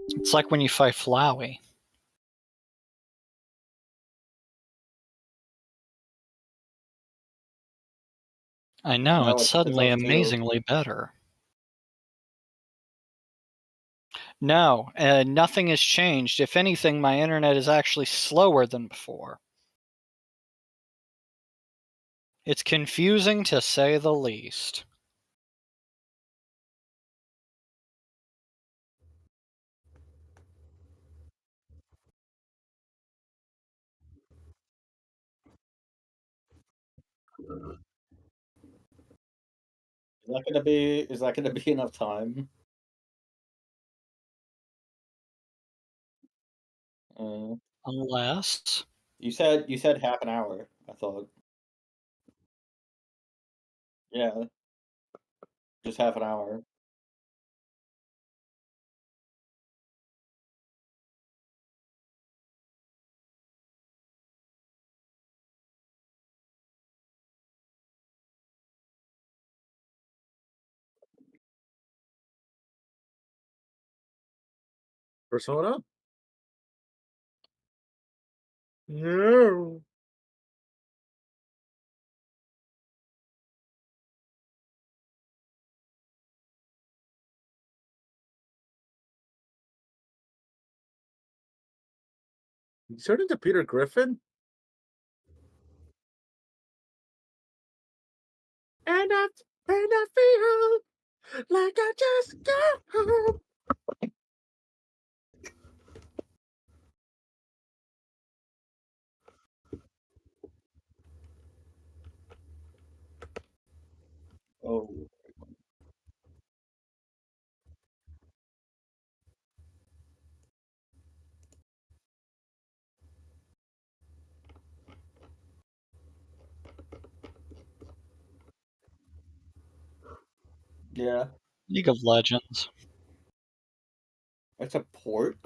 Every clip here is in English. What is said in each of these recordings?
It's like when you fight Flowey. I know, No, it's it's suddenly overkill. amazingly better. No, nothing has changed. If anything, my internet is actually slower than before. It's confusing to say the least. Is that gonna be enough time? Uh, Unless you said half an hour, I thought. Yeah, just half an hour. Persona? No. You turned into Peter Griffin? And I feel like I just got home. Oh, yeah. League of Legends. It's a port?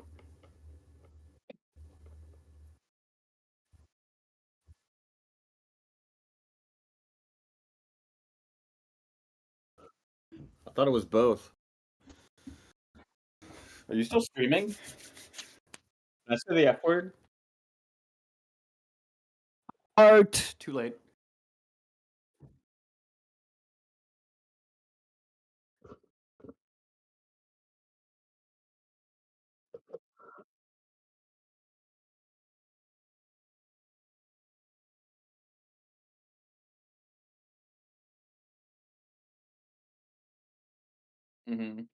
I thought it was both. Are you still streaming? Did I say the F word? Art! Too late. Mhm.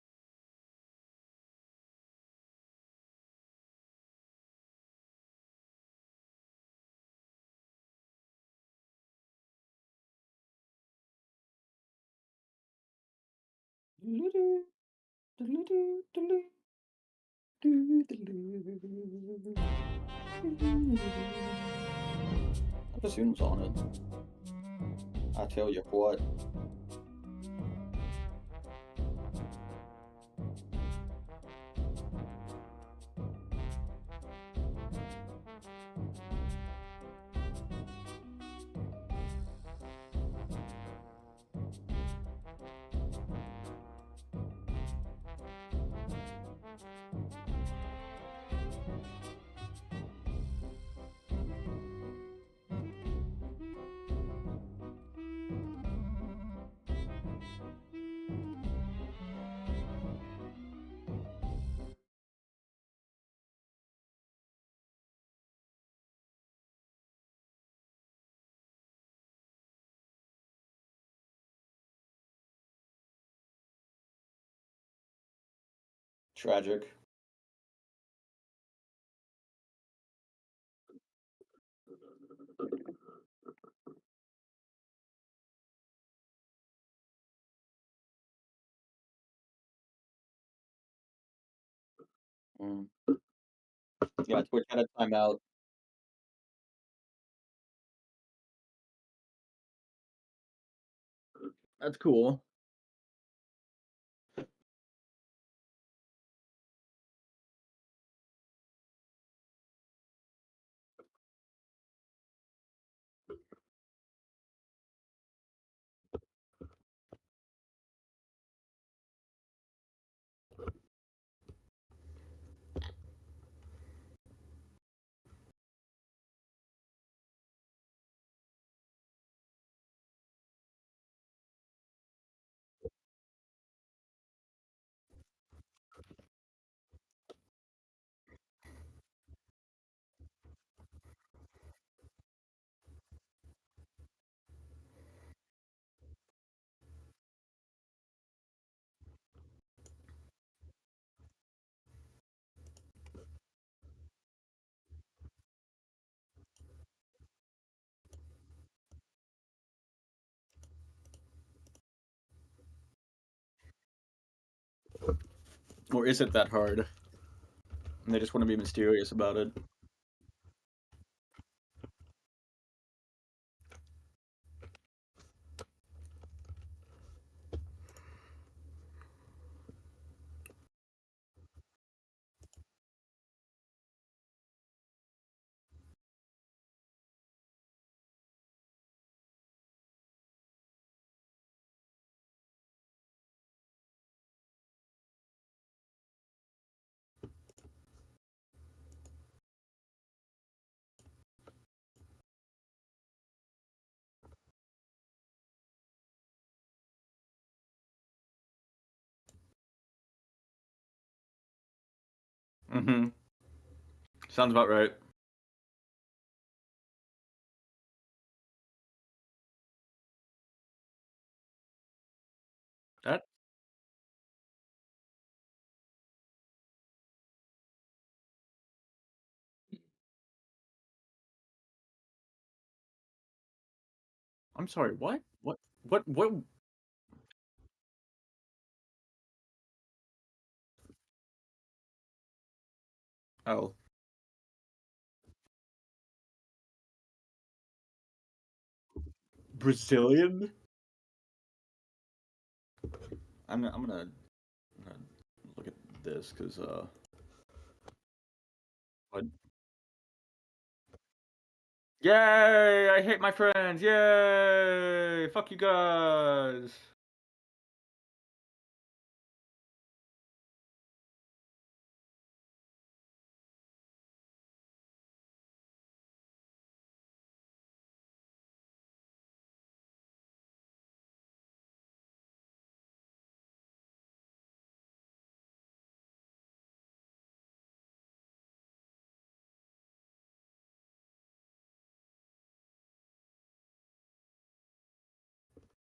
The tune's on it. I tell you what. Tragic. Mm. Yeah, Twitch had a timeout. That's cool. Or is it that hard? And they just want to be mysterious about it. Mm-hmm. Sounds about right. That I'm sorry, what? What oh. Brazilian? I'm gonna look at this because what? Yay! I hate my friends. Yay! Fuck you guys.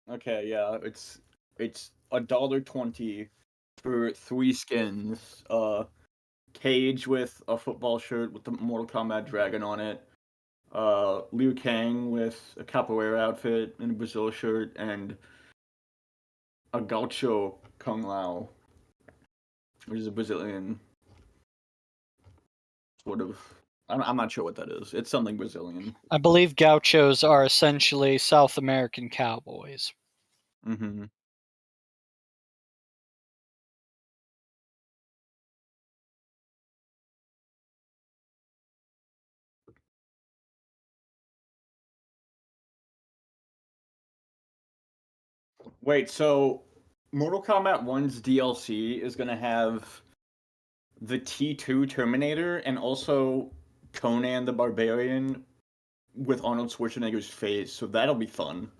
Okay, yeah, it's $1.20 for 3 skins. Cage with a football shirt with the Mortal Kombat dragon on it. Liu Kang with a capoeira outfit and a Brazil shirt, and a gaucho Kung Lao, which is a Brazilian sort of. I'm not sure what that is. It's something Brazilian. I believe gauchos are essentially South American cowboys. Mm-hmm. Wait, so Mortal Kombat 1's DLC is gonna have the T2 Terminator and also Conan the Barbarian with Arnold Schwarzenegger's face, so that'll be fun.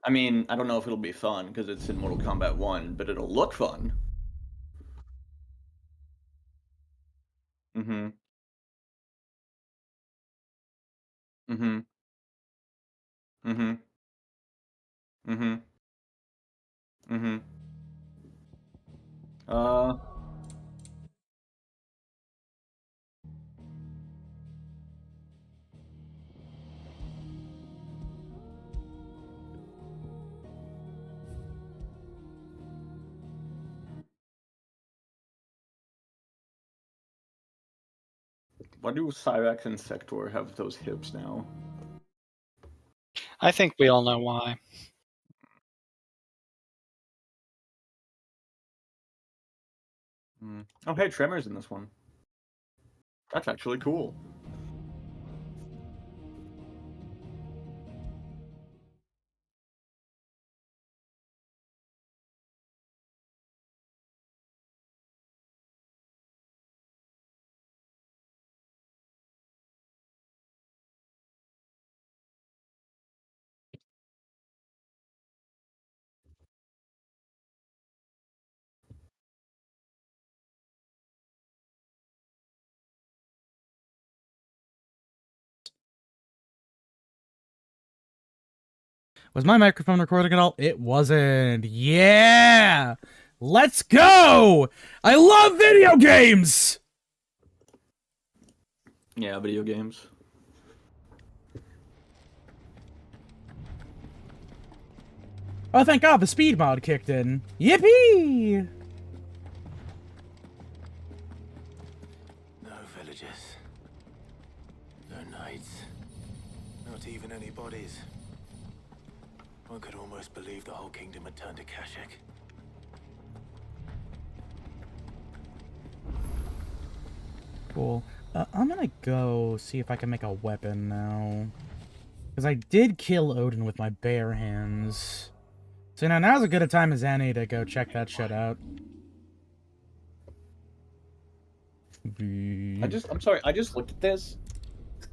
I mean, I don't know if it'll be fun because it's in Mortal Kombat 1, but it'll look fun. Mm-hmm. Mm-hmm. Mm-hmm. Mm-hmm. Mm-hmm. Uh, why do Cyrax and Sector have those hips now? I think we all know why. Mm. Oh, hey, Tremor's in this one. That's actually cool. Was my microphone recording at all? It wasn't. Yeah! Let's go! I love video games! Yeah, video games. Oh, thank God, the speed mod kicked in. Yippee! weren't even any bodies. One could almost believe the whole kingdom had turned to Kashyyyk. Cool. I'm gonna go see if I can make a weapon now. Because I did kill Odin with my bare hands. So now's as good a time as any to go check that shit out. I'm sorry, I just looked at this.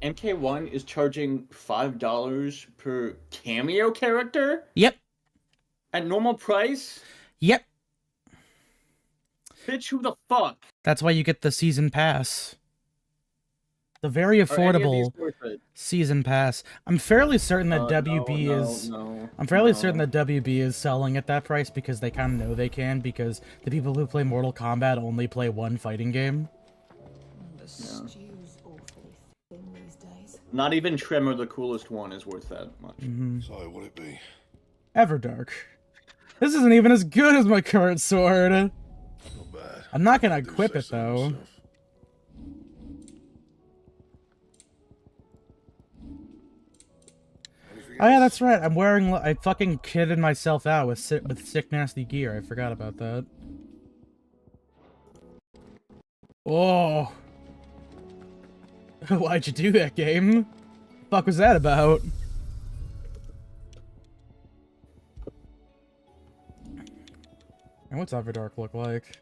MK1 is charging $5 per cameo character? Yep. At normal price? Yep. Bitch, who the fuck? That's why you get the season pass. The very Are any of these affordable worth it? season pass. I'm fairly certain that WB is... I'm fairly certain that WB is selling at that price because they kind of know they can, because the people who play Mortal Kombat only play one fighting game. The stew's awfully thin these days. Not even Tremor, the coolest one, is worth that much. So, what'll it be? Everdark. This isn't even as good as my current sword. Not bad. I'm not gonna Do equip say it so though. myself. Anything Oh yeah, else? that's right. I'm wearing. I fucking kitted myself out with sick nasty gear. I forgot about that. Oh, why'd you do that, game? The fuck was that about? And what's Everdark look like?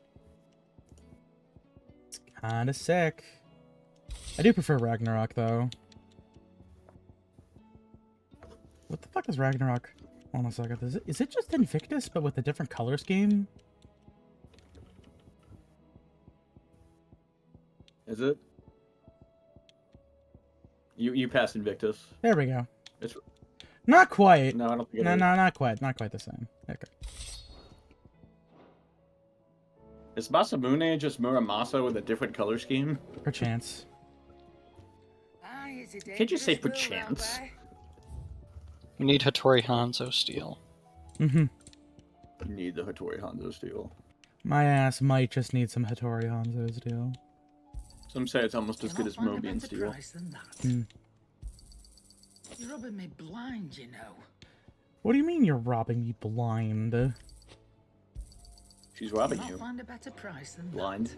It's kinda sick. I do prefer Ragnarok though. What the fuck is Ragnarok? Hold on a second. Is it just Invictus, but with a different color scheme? Is it? You passed Invictus. There we go. It's, Not quite. no, I don't think it No, is. not quite. Not quite the same. Okay. Is Masamune just Muramasa with a different color scheme? Perchance. Can't you say perchance? We need Hattori Hanzo steel. Mm-hmm. You need the Hattori Hanzo steel. My ass might just need some Hattori Hanzo's deal. Some say it's almost as good as Mobian steel. Hmm. You're rubbing me blind, you know. What do you mean you're robbing me blind? She's robbing Cannot you. find a better price than Blind.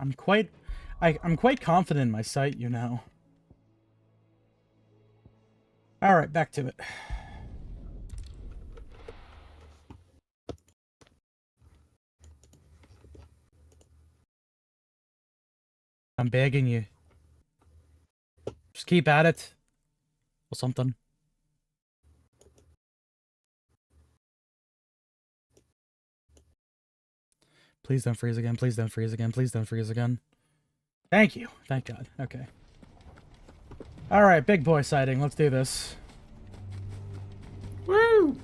I'm quite confident in my sight, you know. Alright, back to it. I'm begging you. Just keep at it. Or something. Please don't freeze again. Please don't freeze again. Please don't freeze again. Thank you. Thank God. Okay. Alright, big boy sighting. Let's do this. Woo!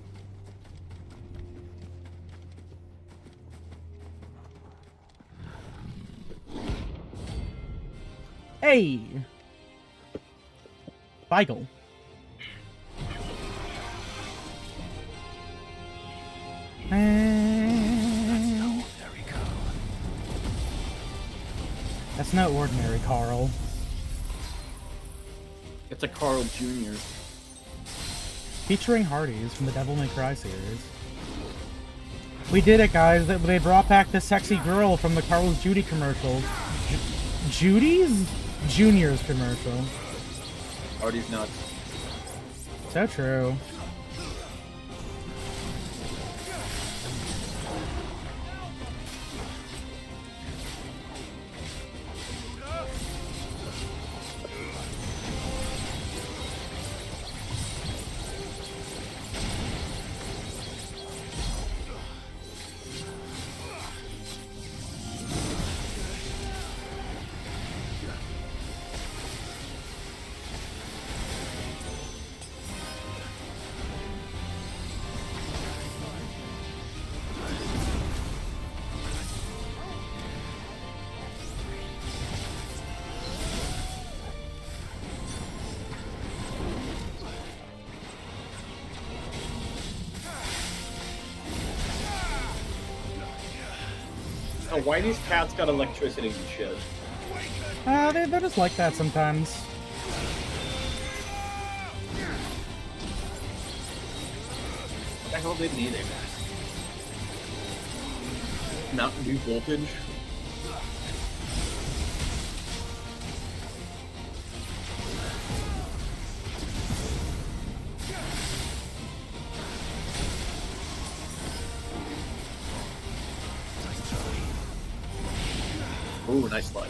Hey! Beigel. That's no ordinary Carl. It's a Carl Jr. Featuring Hardys from the Devil May Cry series. We did it, guys. They brought back the sexy girl from the Carl's Judy commercial. Judy's? Junior's commercial. Artie's nuts. So true. Oh, why these cats got electricity and shit? They're just like that sometimes. What the hell they needing? Mountain Dew voltage? Ooh, nice slide.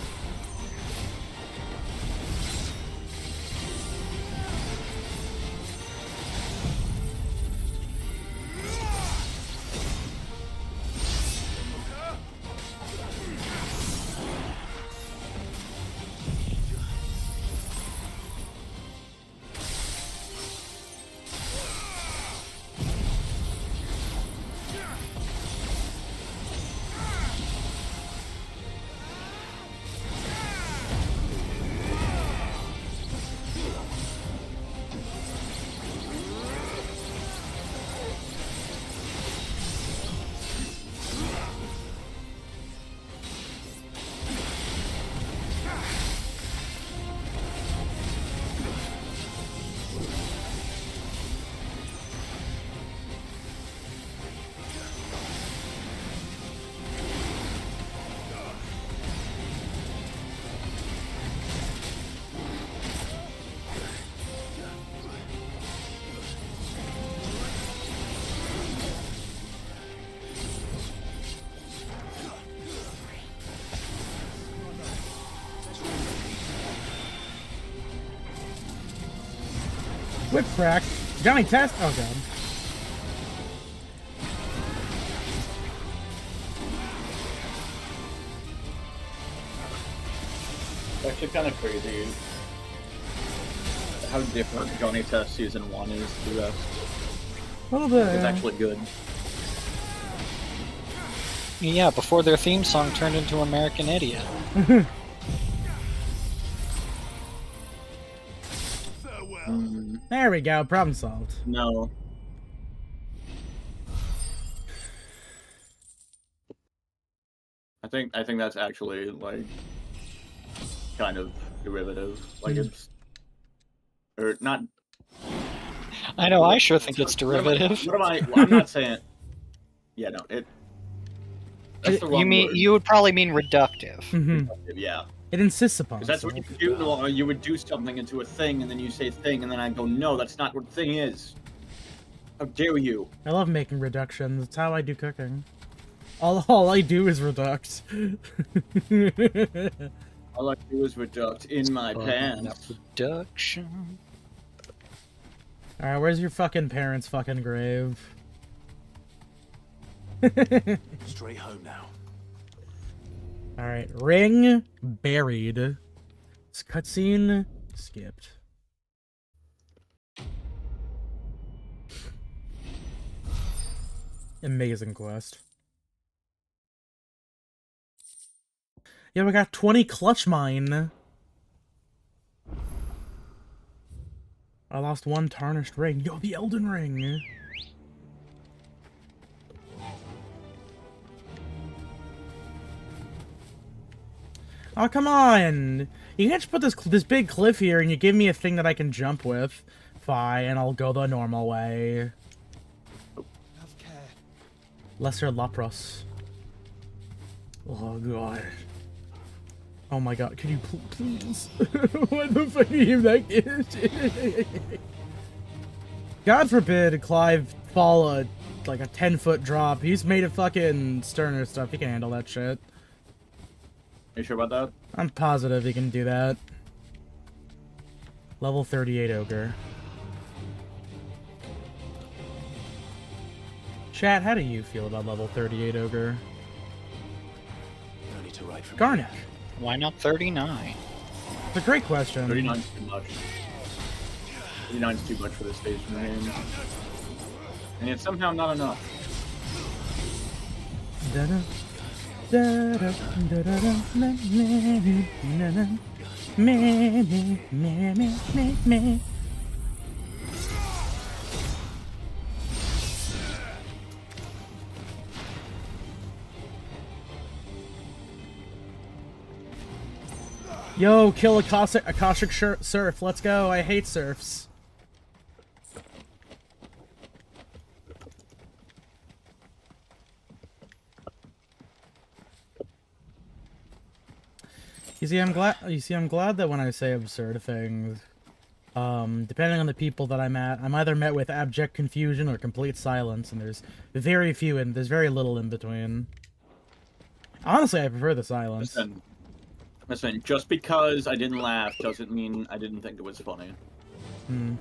Whip crack. Johnny Test. Oh god. It's actually kind of crazy how different Johnny Test Season 1 is to the rest. A little bit. It's actually good. Yeah, before their theme song turned into American Idiot. There we go. Problem solved. No. I think that's actually like kind of derivative. Like it's or not. I know, I sure think it's derivative. What am I? Well, I'm not saying. Yeah, no. That's the wrong You mean word. you would probably mean reductive. Yeah. It insists upon. Because that's what you do. You would do something into a thing, and then you say thing, and then I go, no, that's not what thing is. How dare you? I love making reductions. It's how I do cooking. All I do is reduct. All I do is reduct in my pants. Reduction. Alright, where's your fucking parents' fucking grave? Straight home now. Alright, ring buried. This cutscene skipped. Amazing quest. Yeah, we got 20 clutch mine. I lost one tarnished ring. Yo, the Elden Ring. Oh, come on! You can't just put this big cliff here and you give me a thing that I can jump with. Fine, and I'll go the normal way. Lesser Lapros. Oh, God. Oh my god, could you please? What the fuck game that is? God forbid Clive fall like a 10-foot drop. He's made of fucking sterner stuff. He can handle that shit. You sure about that? I'm positive he can do that. Level 38 Ogre. Chat, how do you feel about level 38 Ogre? No need to ride from Garnick. Why not 39? It's a great question. 39's too much. 39's too much for this stage in the game. And it's somehow not enough. Da-da, da-da, da-da-da, na-na-na-na-na, me-me-me-me-me-me. Yo, kill Akashic Surf. Let's go. I hate surfs. You see, I'm glad that when I say absurd things, depending on the people that I'm at, I'm either met with abject confusion or complete silence, and there's very little in between. Honestly, I prefer the silence. Listen, just because I didn't laugh doesn't mean I didn't think it was funny. I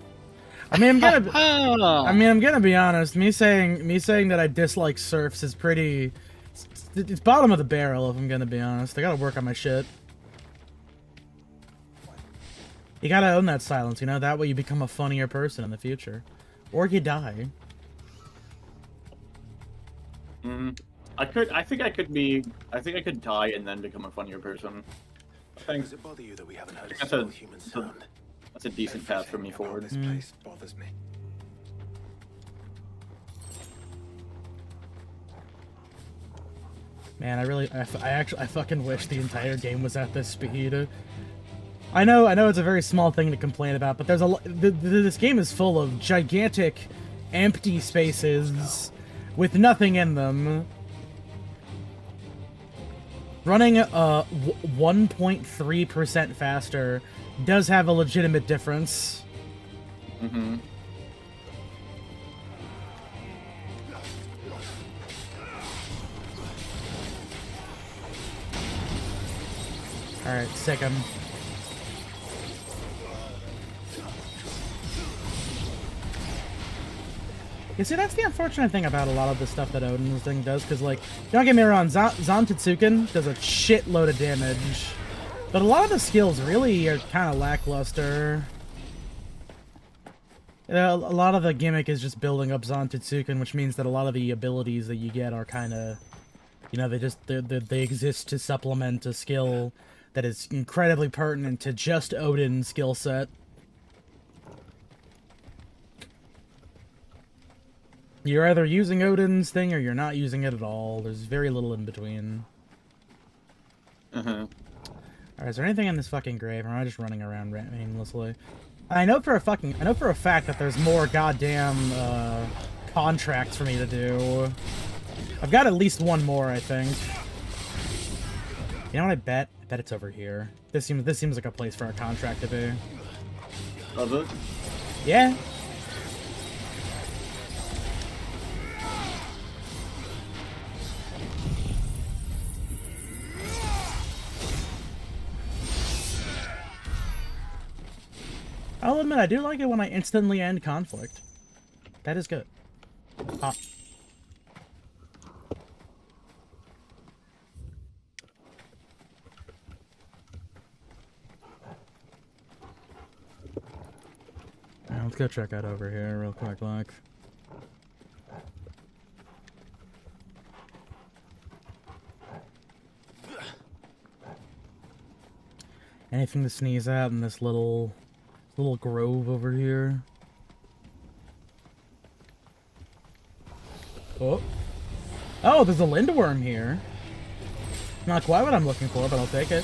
mean, I'm gonna be honest. Me saying that I dislike serfs is pretty. It's bottom of the barrel, if I'm gonna be honest. I gotta work on my shit. You gotta own that silence, you know? That way you become a funnier person in the future. Or you die. I think I could die and then become a funnier person. Does it bother you that we haven't heard a That's single human sound? That's a decent path for me forward. This place bothers me. Man, I fucking wish the entire game was at this speed. I know it's a very small thing to complain about, but there's this game is full of gigantic, empty spaces with nothing in them. Running 1.3% faster does have a legitimate difference. Alright, sick him. You see, that's the unfortunate thing about a lot of the stuff that Odin's thing does, because, like, don't get me wrong, Zantetsuken does a shitload of damage, but a lot of the skills really are kind of lackluster. A lot of the gimmick is just building up Zantetsuken, which means that a lot of the abilities that you get are kind of, you know, they exist to supplement a skill that is incredibly pertinent to just Odin's skill set. You're either using Odin's thing or you're not using it at all. There's very little in between. Alright, is there anything in this fucking grave, or am I just running around aimlessly? I know for a fact that there's more goddamn contracts for me to do. I've got at least one more, I think. You know what I bet? I bet it's over here. This seems like a place for a contract to be. Does it? Yeah. I'll admit, I do like it when I instantly end conflict. That is good. Ah. Alright, let's go check out over here real quick, like. Anything to sneeze at in this little grove over here? Oh, there's a lindworm here. Not quite what I'm looking for, but I'll take it.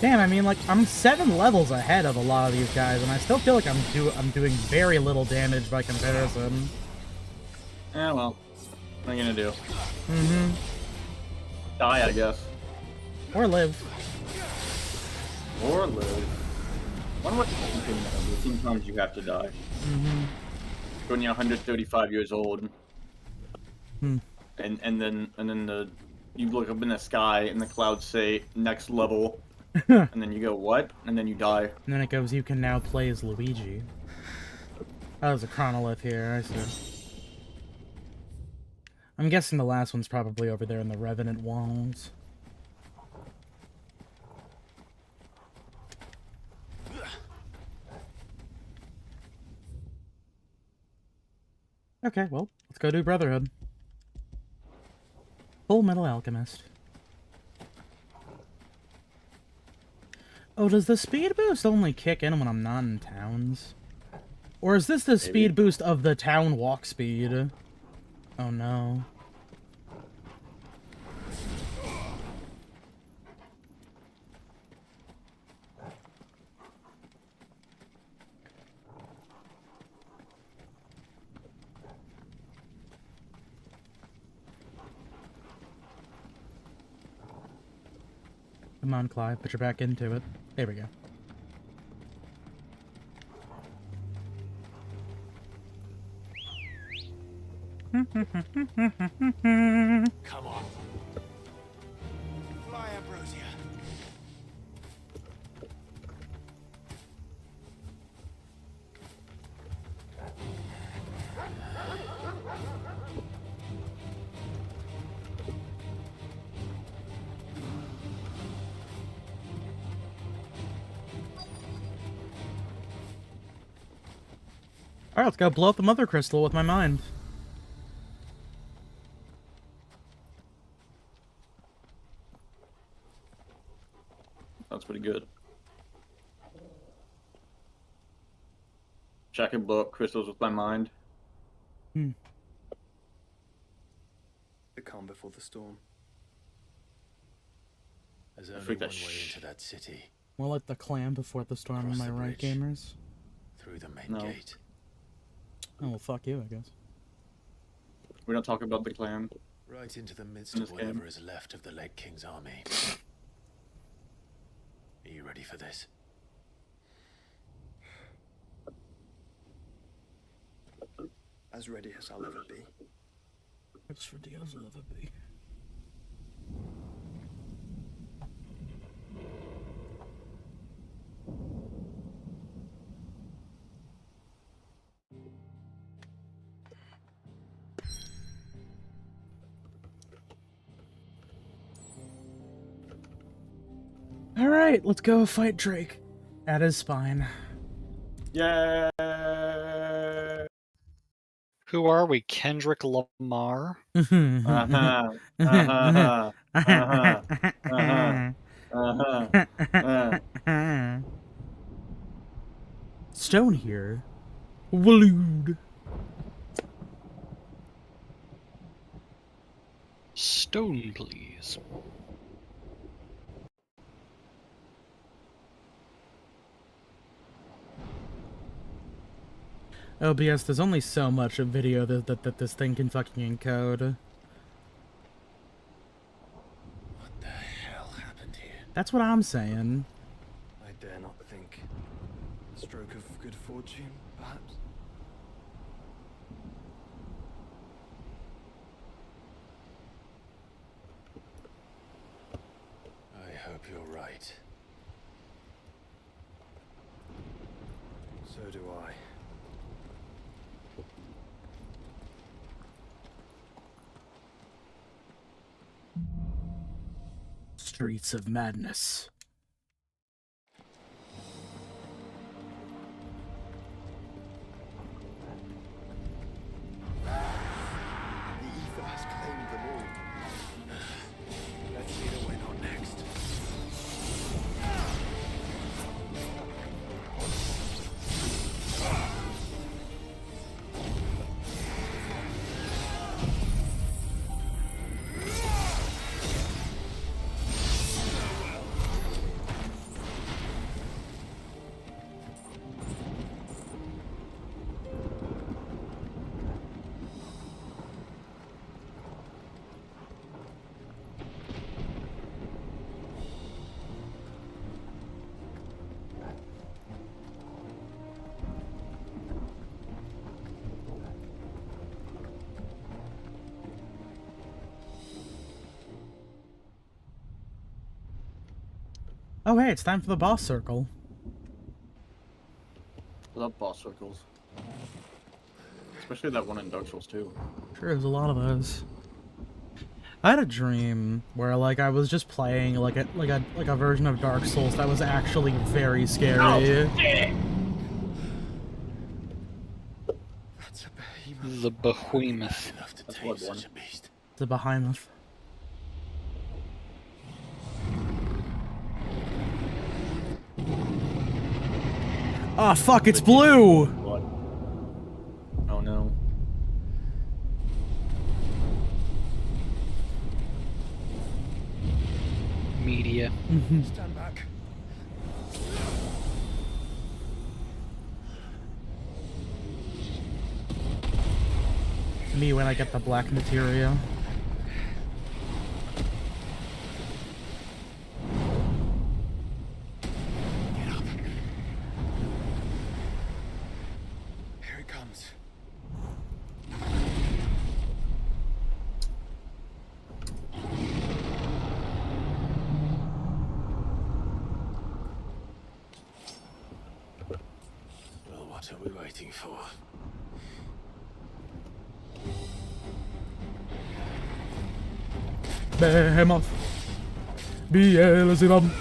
Damn, I mean, like, I'm 7 levels ahead of a lot of these guys, and I still feel like I'm doing very little damage by comparison. Yeah, well, what are you gonna do? Die, I guess. Or live. Or live. Wonder what sometimes you have to die. When you're 135 years old. And then you look up in the sky and the clouds say next level, And then you go, what? And then you die. And then it goes, you can now play as Luigi. Oh, there's a chronolith here, I see. I'm guessing the last one's probably over there in the Revenant walls. Okay, well, let's go do Brotherhood. Full Metal Alchemist. Oh, does the speed boost only kick in when I'm not in towns? Or is this the speed boost of the town walk speed? Oh no. Come on, Clive, put your back into it. There we go. Come on. Fly, Ambrosia. Alright, let's go blow up the Mother Crystal with my mind. That's pretty good. Check and blow up crystals with my mind. Hmm. The calm before the storm. There's I only freak one that way into that city. More like the clam before the storm, am Across I the right, bridge. gamers? Through the main No. gate. Oh, well, fuck you, I guess. We don't talk about the clan. Right into the midst In of this whatever game. is left of the late King's army. Are you ready for this? As ready as I'll ever be. It's for deals will ever be. Alright, let's go fight Drake. At his spine. Yeah. Who are we? Kendrick Lamar? Uh-huh. Uh-huh. Uh-huh. Uh-huh. Uh-huh. Stone here. Walood. Stone, please. OBS, there's only so much of video that this thing can fucking encode. What the hell happened here? That's what I'm saying. I dare not think. A stroke of good fortune, perhaps? I hope you're right. So do I. Streets of Madness. The ether has claimed them all. Let's see the win on next. Oh, hey, it's time for the boss circle. I love boss circles. Especially that one in Dark Souls 2. Sure, there's a lot of those. I had a dream where, like, I was just playing like a version of Dark Souls that was actually very scary. Oh, shit! That's a behemoth. The behemoth. Enough to That's tame Bloodborne. such a beast. The behemoth. Ah, fuck! It's blue. What? Oh no. Media. Stand back. Me when I get the black materia. Get up. Here it comes. Well, what are we waiting for? Behemoth. Beelzebub.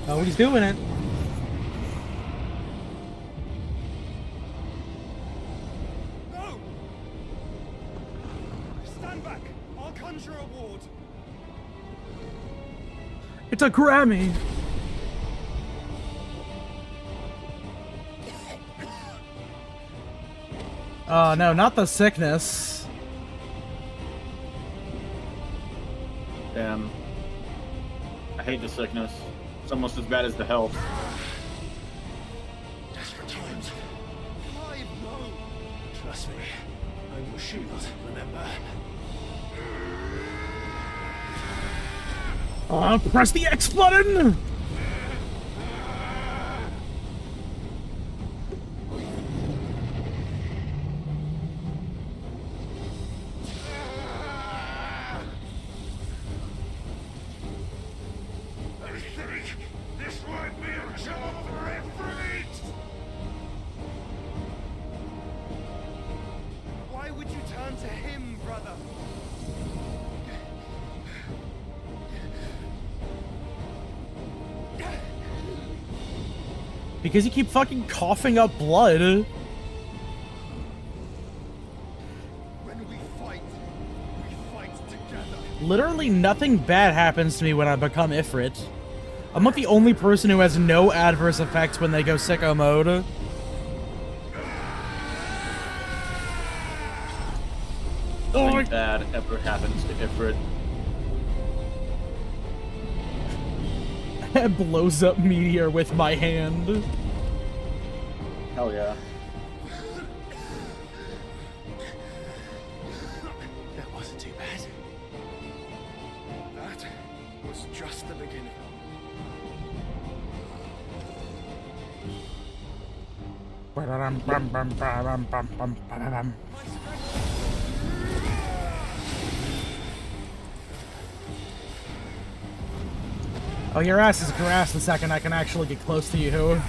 Oh, he's doing it. No! Stand back. I'll conjure a ward. It's a Grammy. Oh no, not the sickness. Damn. I hate the sickness. It's almost as bad as the health. Desperate times. Clive, no! Trust me. I'm your shield, remember? Press the X button! I think this might be a job for Ifrit! Why would you turn to him, brother? Because you keep fucking coughing up blood. When we fight together. Literally nothing bad happens to me when I become Ifrit. I'm not the only person who has no adverse effects when they go sicko mode. Nothing bad ever happens to Ifrit. It blows up Meteor with my hand. Hell yeah. That wasn't too bad. That was just the beginning. Oh, your ass is grass the second I can actually get close to you.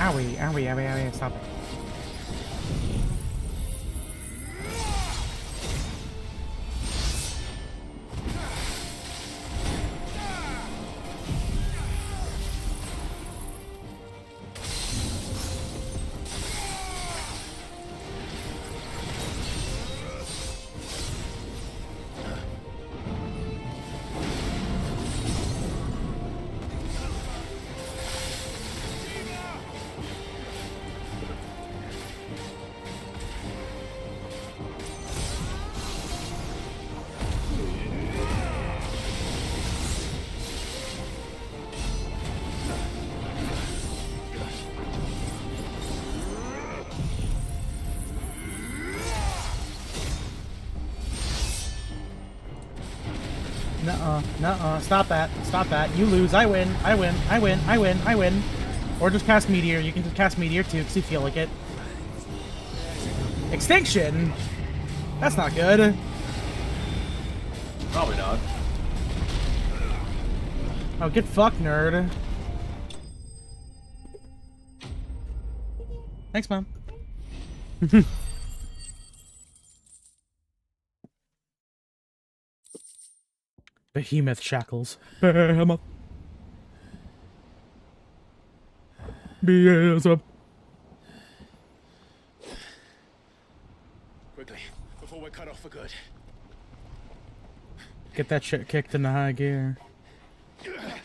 Owie, stop it. Nuh-uh, stop that, you lose, I win. Or just cast Meteor, you can just cast Meteor too, because you feel like it. Extinction? That's not good. Probably not. Oh, get fucked, nerd. Thanks, Mom. Behemoth shackles. Behemoth. Behemoth. Quickly, before we're cut off for good. Get that shit kicked into high gear. If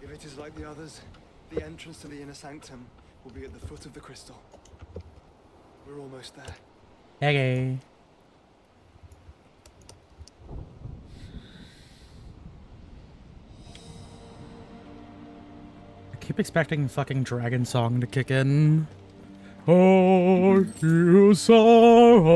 it is like the others, the entrance to the inner sanctum will be at the foot of the crystal. We're almost there. Okay. I keep expecting fucking Dragon Song to kick in. Oh, you sorry.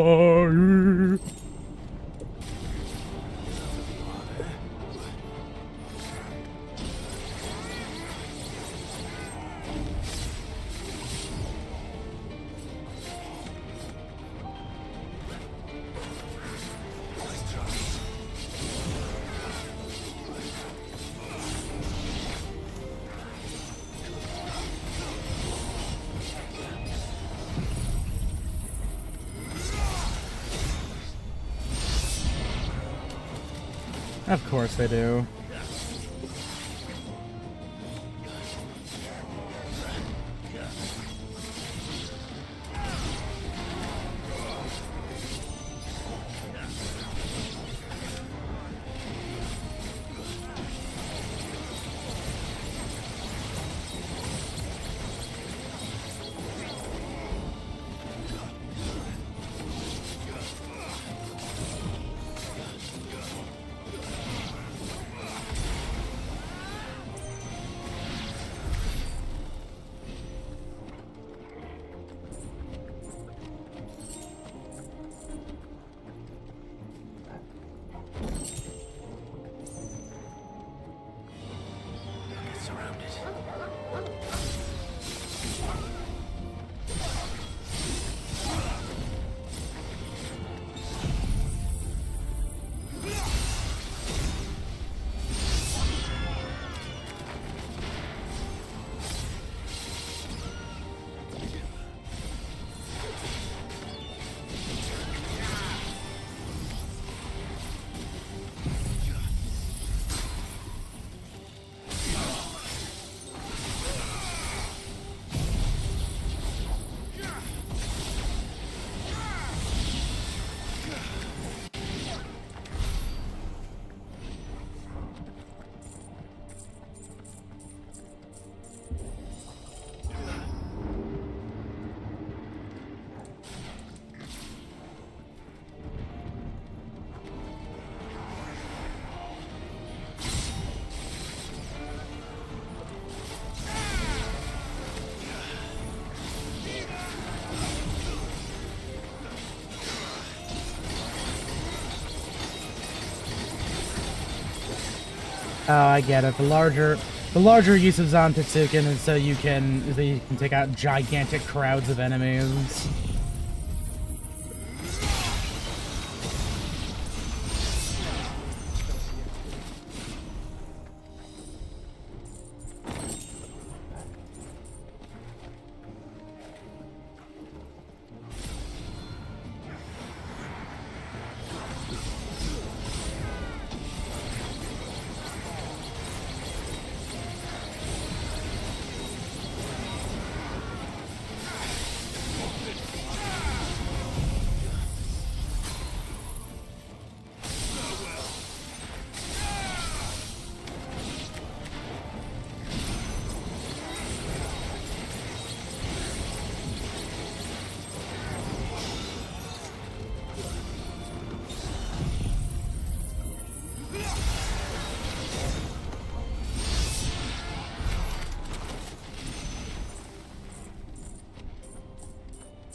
Of course they do. Oh, I get it. The larger use of Zantetsuken is so you can take out gigantic crowds of enemies.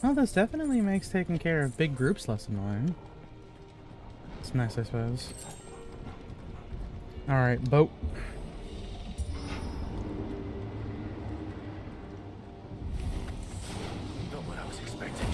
Oh, this definitely makes taking care of big groups less annoying. It's nice, I suppose. Alright, boat. Not what I was expecting.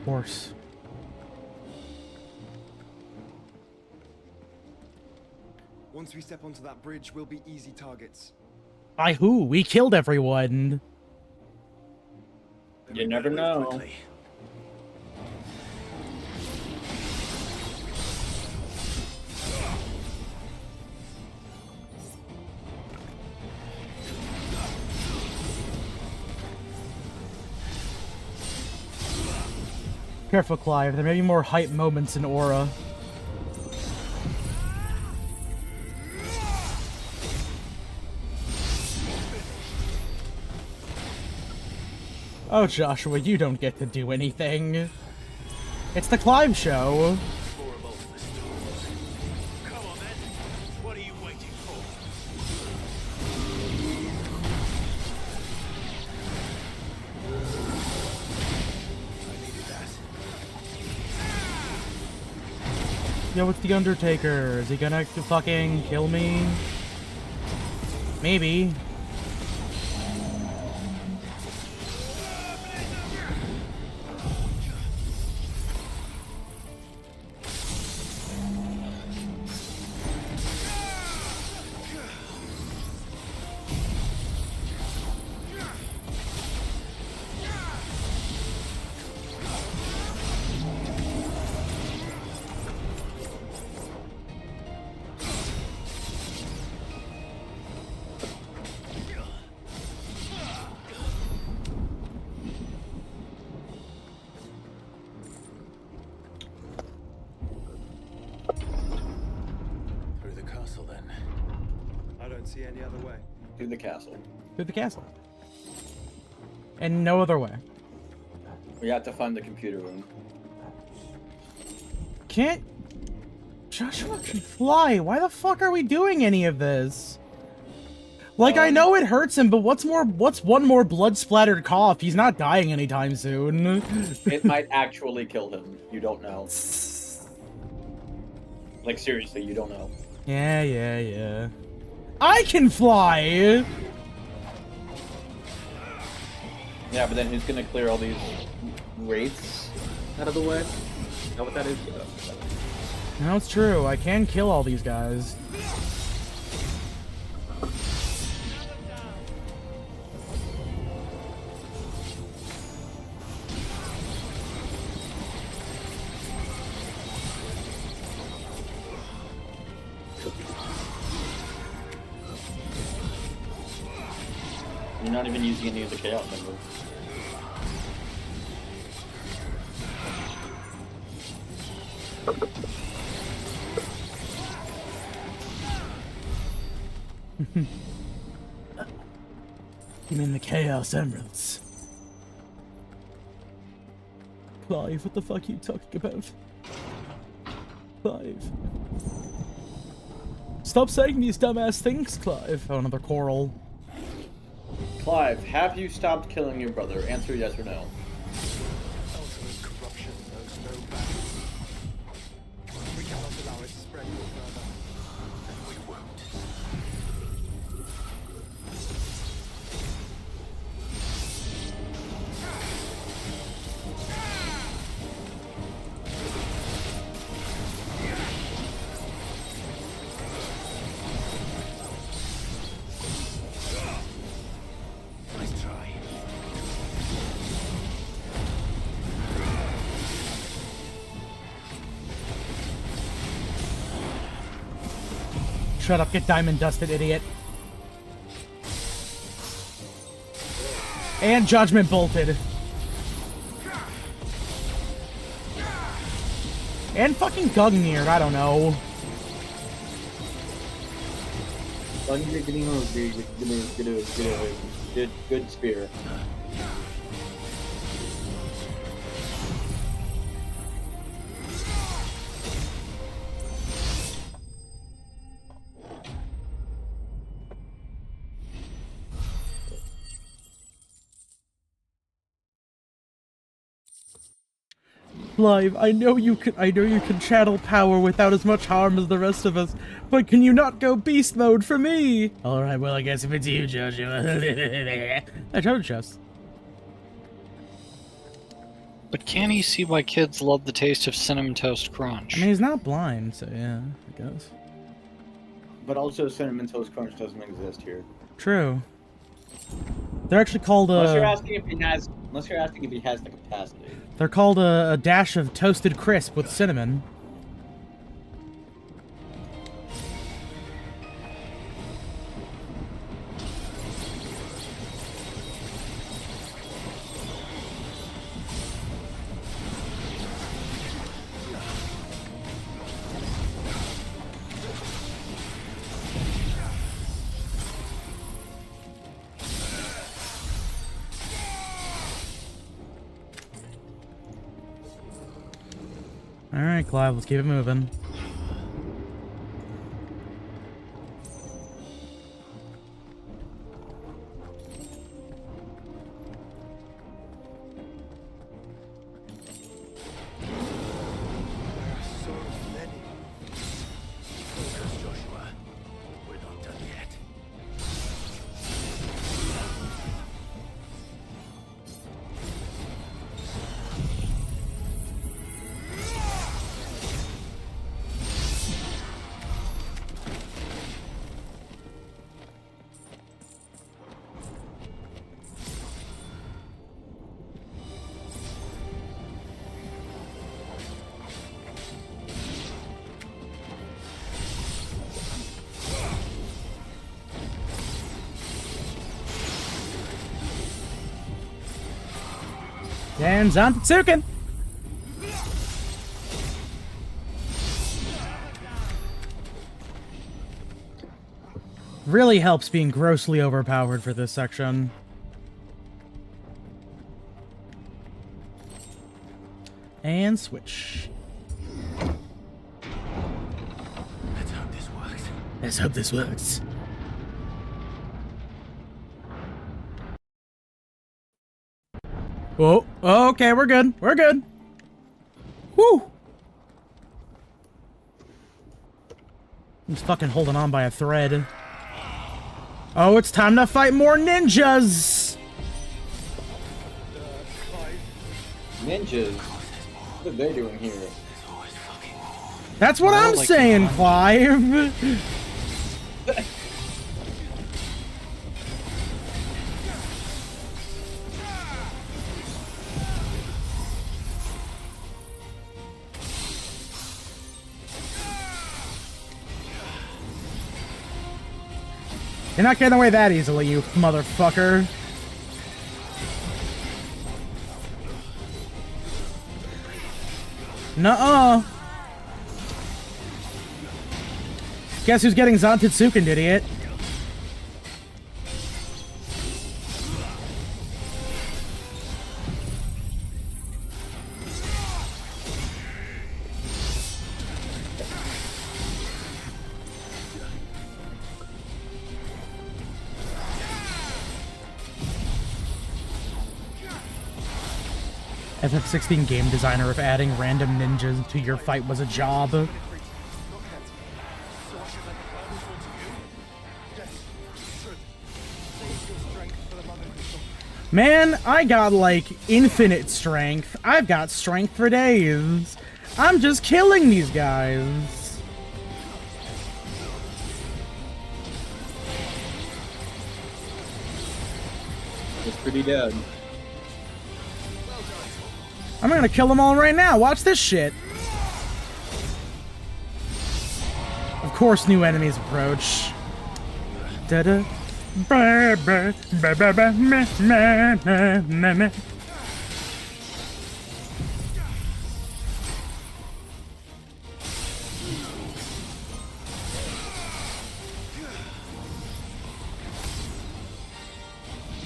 Horse. Once we step onto that bridge, we'll be easy targets. By who? We killed everyone. You never know. Quickly. Careful, Clive. There may be more hype moments in Aura. Oh, Joshua, you don't get to do anything. It's the Clive show. More of ultimate storms. Come on then. What are you waiting for? I needed that. Yo, it's the Undertaker. Is he gonna fucking kill me? Maybe. Through the castle then. I don't see any other way. To the castle. Through the castle. And no other way. We have to find the computer room. Can't... Joshua can fly. Why the fuck are we doing any of this? Like, I know it hurts him, but what's one more blood-splattered cough? He's not dying anytime soon. It might actually kill him. You don't know. Like, seriously, you don't know. Yeah. I can fly! Yeah, but then who's gonna clear all these wraiths out of the way? Is that what that is? No, it's true. I can kill all these guys. You're not even using any of the chaos members. You mean the Chaos Emeralds? Clive, what the fuck are you talking about? Clive. Stop saying these dumbass things, Clive. Oh, another coral. Clive, have you stopped killing your brother? Answer yes or no. Ultimate corruption knows no bounds. We cannot allow it to spread no further. And we won't. Nice try. Shut up, get diamond dusted, idiot. And judgment bolted. And fucking Gungnir, I don't know. Good spear. Clive, I know you can channel power without as much harm as the rest of us, but can you not go beast mode for me? Alright, well I guess if it's you, Joshua. I told you. But can he see why kids love the taste of Cinnamon Toast Crunch? I mean, he's not blind, so yeah, I guess. But also, Cinnamon Toast Crunch doesn't exist here. True. They're actually called Unless you're asking if he has the capacity. They're called a dash of toasted crisp with cinnamon. Alright, Clive, let's keep it moving. So many. Focus, Joshua. We're not done yet. And Zantetsuken! Really helps being grossly overpowered for this section. And switch. Let's hope this works. Let's hope this works. Whoa. Oh, okay, we're good. We're good. Woo! I'm just fucking holding on by a thread. Oh, it's time to fight more ninjas! Ninjas? What are they doing here? That's what I'm like saying, mine. Clive. You're not getting away that easily, you motherfucker. Nuh-uh. Guess who's getting Zantetsuken, idiot? FF16 game designer, if adding random ninjas to your fight was a job. Man, I got like infinite strength. I've got strength for days. I'm just killing these guys. It's pretty dead. I'm gonna kill them all right now. Watch this shit. Of course, new enemies approach. Da-da.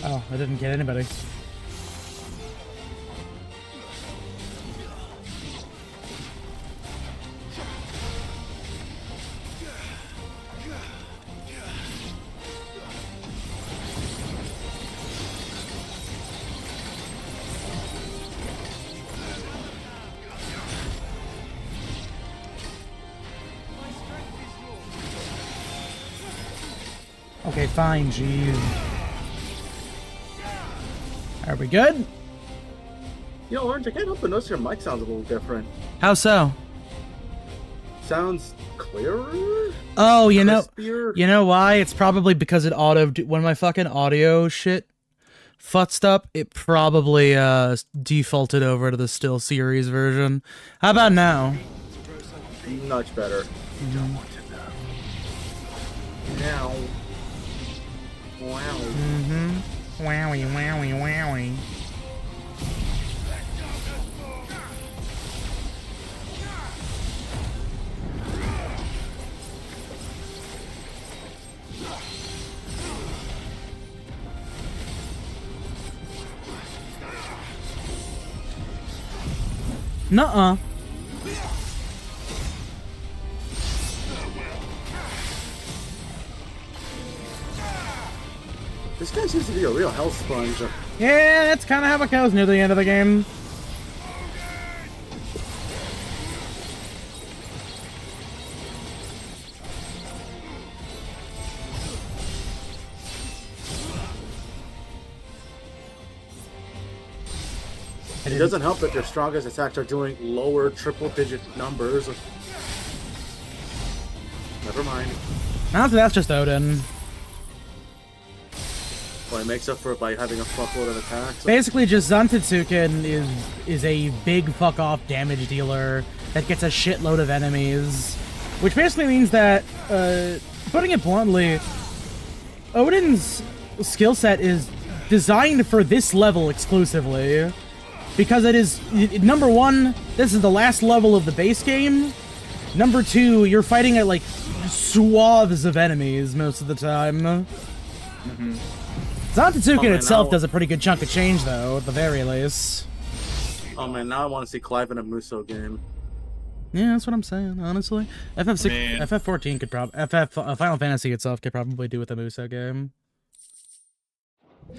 Oh, I didn't get anybody. Okay, fine, jeez. Are we good? Yo, Orange, I can't help but notice your mic sounds a little different. How so? Sounds clearer? Oh, you Crispier? know why? It's probably because it when my fucking audio shit futzed up, it probably defaulted over to the still series version. How about now? Much better. Now. Wow. Wowie, wowie, wowie. Nuh-uh. This guy seems to be a real health sponge. Yeah, that's kind of how it goes near the end of the game. It doesn't help that their strongest attacks are doing lower triple-digit numbers. Never mind. Honestly, that's just Odin. Well, it makes up for it by having a fuckload of attacks. Basically, just Zantetsuken is a big fuck-off damage dealer that gets a shitload of enemies. Which basically means that, putting it bluntly, Odin's skill set is designed for this level exclusively. Because it is, number one, this is the last level of the base game. Number two, you're fighting at, like, swaths of enemies most of the time. Zantetsuken itself does a pretty good chunk of change, though, at the very least. Oh man, now I want to see Clive in a Muso game. Yeah, that's what I'm saying, honestly. FF14 could probably... Final Fantasy itself could probably do with a Muso game.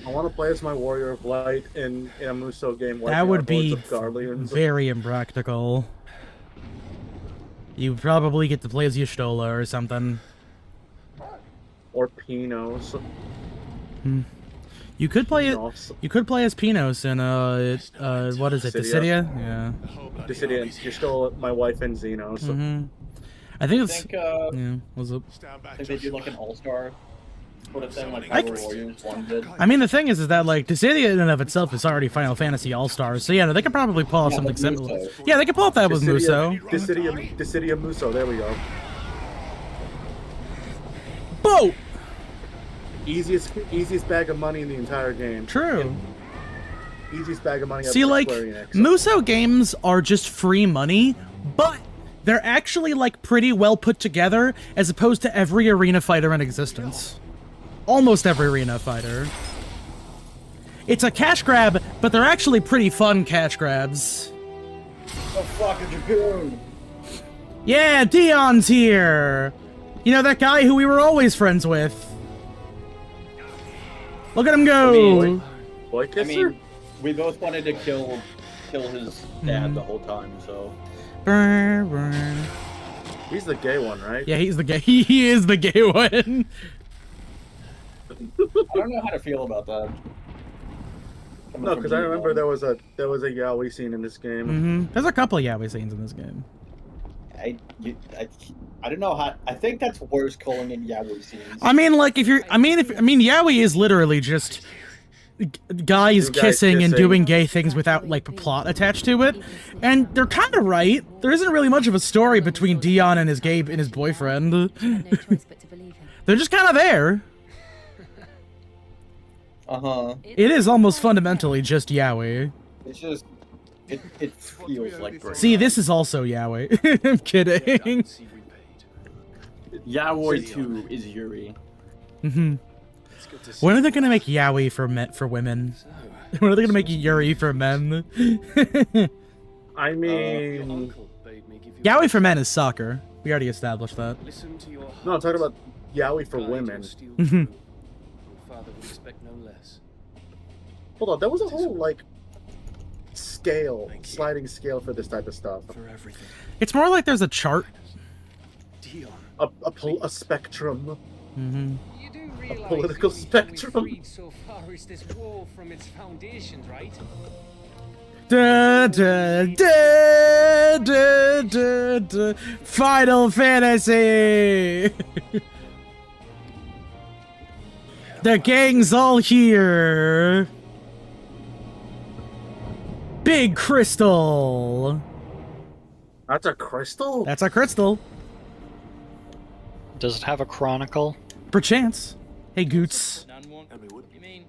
I want to play as my Warrior of Light in a Muso game. That would be very impractical. You would probably get to play as Y'shtola or something. Or Pinos. You could play it. Pinos. You could play as Pinos in what is it? Dissidia? Dissidia? Yeah. Dissidia, you're still my wife and Xeno. So. I think I it's. think, Yeah. What's up? Stand back, I think they do like an all-star sort of thing, like I Hyrule could- Warriors 1 did. I mean, the thing is that like Dissidia in and of itself is already Final Fantasy All Stars, so yeah, they could probably pull off Yeah, something with similar. Muso. Yeah, they could pull off that with Muso. Dissidia Muso. There we go. Boat. Easiest bag of money in the entire game. True. Easiest bag of money. See, ever for like, Square Enix. Muso games are just free money, but they're actually, like, pretty well put together as opposed to every arena fighter in existence. Almost every arena fighter. It's a cash grab, but they're actually pretty fun cash grabs. Oh fuck, a Dragoon! Yeah, Dion's here! You know, that guy who we were always friends with. Look at him go! Boy I kisser? mean, we both wanted to kill his dad the whole time, so... Brr, brr. He's the gay one, right? Yeah, he's the gay. He is the gay one. I don't know how to feel about that. Coming No, from because I you, remember man. there was a yaoi scene in this game. There's a couple of yaoi scenes in this game. I don't know how... I think that's worse calling it yaoi scenes. I mean, like, yaoi is literally just guys Two guys kissing and kissing. doing gay things without, like, a plot attached to it. And they're kind of right. There isn't really much of a story between Dion and his boyfriend. No choice but to believe him. They're just kind of there. Uh-huh. It is almost fundamentally just yaoi. It's just... It feels like great. See, this is also yaoi. I'm kidding. Yaoi 2 is Yuri. When are they gonna make yaoi for women? When are they gonna make Yuri for men? I mean, Yaoi for men is soccer. We already established that. no, I'm talking about yaoi for women. Hold on, there was a whole like sliding scale for this type of stuff. It's more like there's a chart. A spectrum. You do realize political the only thing we've spectrum. freed so far is this wall from its foundations, right? Da, da, da, da, da, da. Final Fantasy! The gang's all here! Big crystal! That's a crystal? That's a crystal. Does it have a chronicle? Perchance. Hey, Goots. You mean?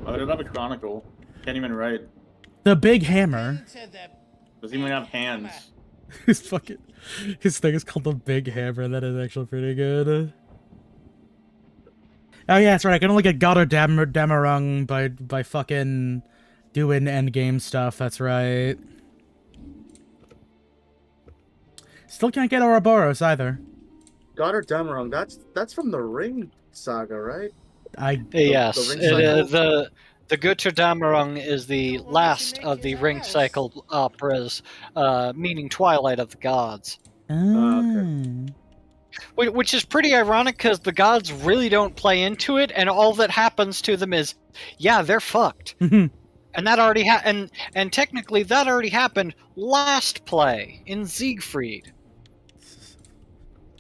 Oh, I don't have a chronicle. Can't even write. The big hammer. Doesn't even have hands. His fucking... His thing is called the big hammer. That is actually pretty good. Oh yeah, that's right. I can only get God or Damarung by fucking doing endgame stuff. That's right. Still can't get Ouroboros either. Goddard Damarung, that's from the Ring saga, right? Yes, the ring cycle? the Götterdämmerung is the last of the ring cycle operas, meaning Twilight of the Gods. Okay. Which is pretty ironic because the gods really don't play into it, and all that happens to them is, yeah, they're fucked. And that already and technically that already happened last play in Siegfried.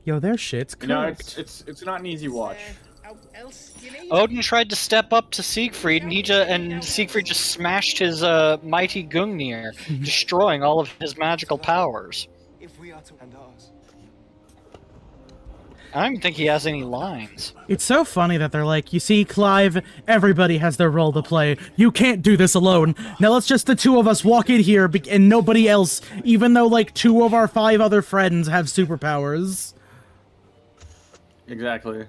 Yo, their shit's cooked. You know, it's not an easy watch. Odin tried to step up to Siegfried, and Siegfried just smashed his mighty Gungnir, destroying all of his magical powers. If we are to end ours, I don't even think he has any lines. It's so funny that they're like, you see, Clive, everybody has their role to play. You can't do this alone. Now let's just the two of us walk in here and nobody else, even though like 2 of our 5 other friends have superpowers. Exactly.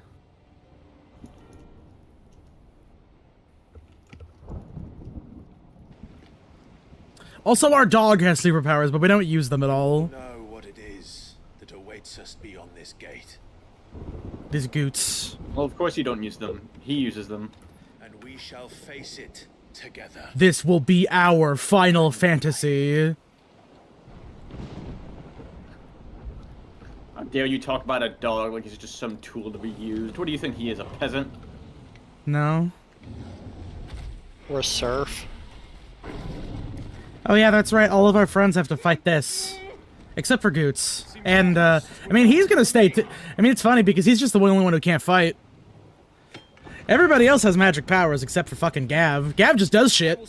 Also, our dog has superpowers, but we don't use them at all. Know what it is that awaits us beyond this gate, These goots. Well, of course you don't use them. He uses them. and we shall face it together. This will be our Final Fantasy. How dare you talk about a dog like he's just some tool to be used? What do you think he is, a peasant? No. Or surf. Oh yeah, that's right. All of our friends have to fight this. Except for Goots. And, I mean, he's gonna stay I mean, it's funny because he's just the only one who can't fight. Everybody else has magic powers except for fucking Gav. Gav just does shit.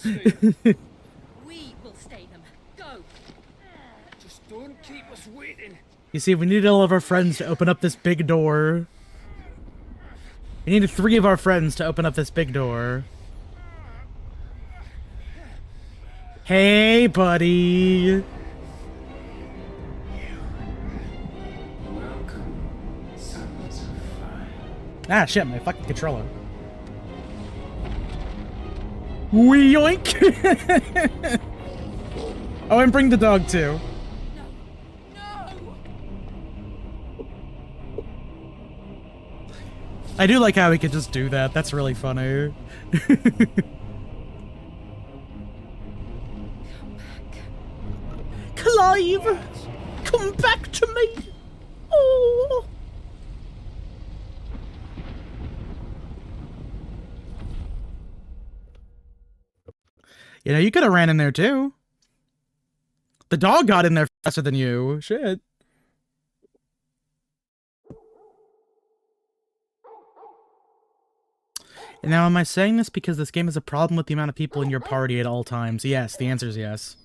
We will stay them. Go. Just don't keep us waiting. You see, we needed all of our friends to open up this big door. We needed 3 of our friends to open up this big door. Hey, buddy. Ah, shit, my fucking controller. Yoink! Oh, and bring the dog, too. I do like how he could just do that. That's really funny. Clive! Come back to me! Oh! You know, you could have ran in there too. The dog got in there faster than you. Shit. And now, am I saying this because this game has a problem with the amount of people in your party at all times? Yes, the answer is yes.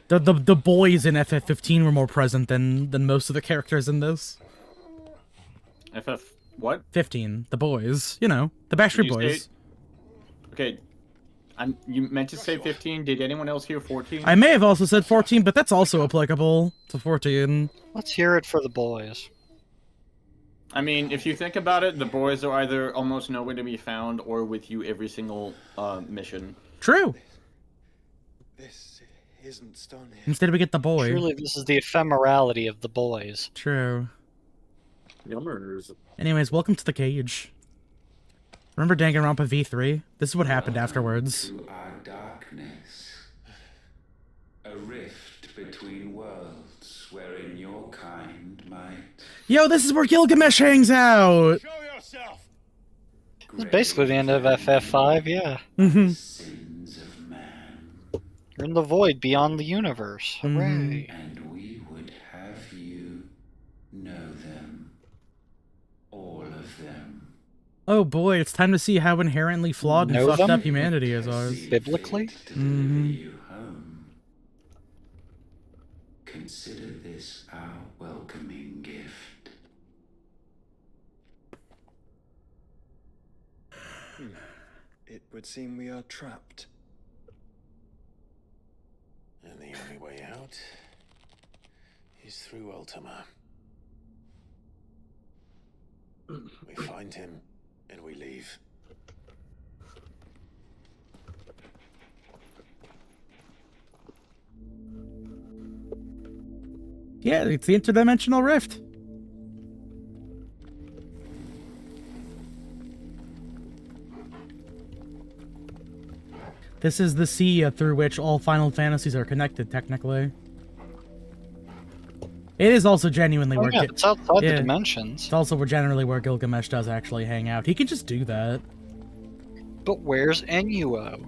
The boys in FF15 were more present than most of the characters in this. FF what? 15. The boys. You know, the Backstreet Boys. Okay. You meant to say 15. Did anyone else hear 14? I may have also said 14, but that's also applicable to 14. Let's hear it for the boys. I mean, if you think about it, the boys are either almost nowhere to be found or with you every single mission. True. This isn't Stone here. Instead, we get the boy. Truly, this is the ephemerality of the boys. True. Yummers. Anyways, welcome to the cage. Remember Danganronpa V3? This is what happened afterwards. To our darkness. A rift between worlds wherein your kind might... Yo, this is where Gilgamesh hangs out! Show yourself! This is basically the end of FF5, yeah. Sins of man. You're in the void beyond the universe. Hooray. And we would have you know them. All of them. Oh boy, it's time to see how inherently flawed and Know fucked them? up humanity is ours. Biblically? You home. Consider this our welcoming gift. It would seem we are trapped. And the only way out is through Ultima. We find him, and we leave. Yeah, it's the interdimensional rift. This is the sea through which all Final Fantasies are connected, technically. It is also genuinely where... Yeah, it's outside the dimensions. It's also generally where Gilgamesh does actually hang out. He can just do that. But where's Enuo?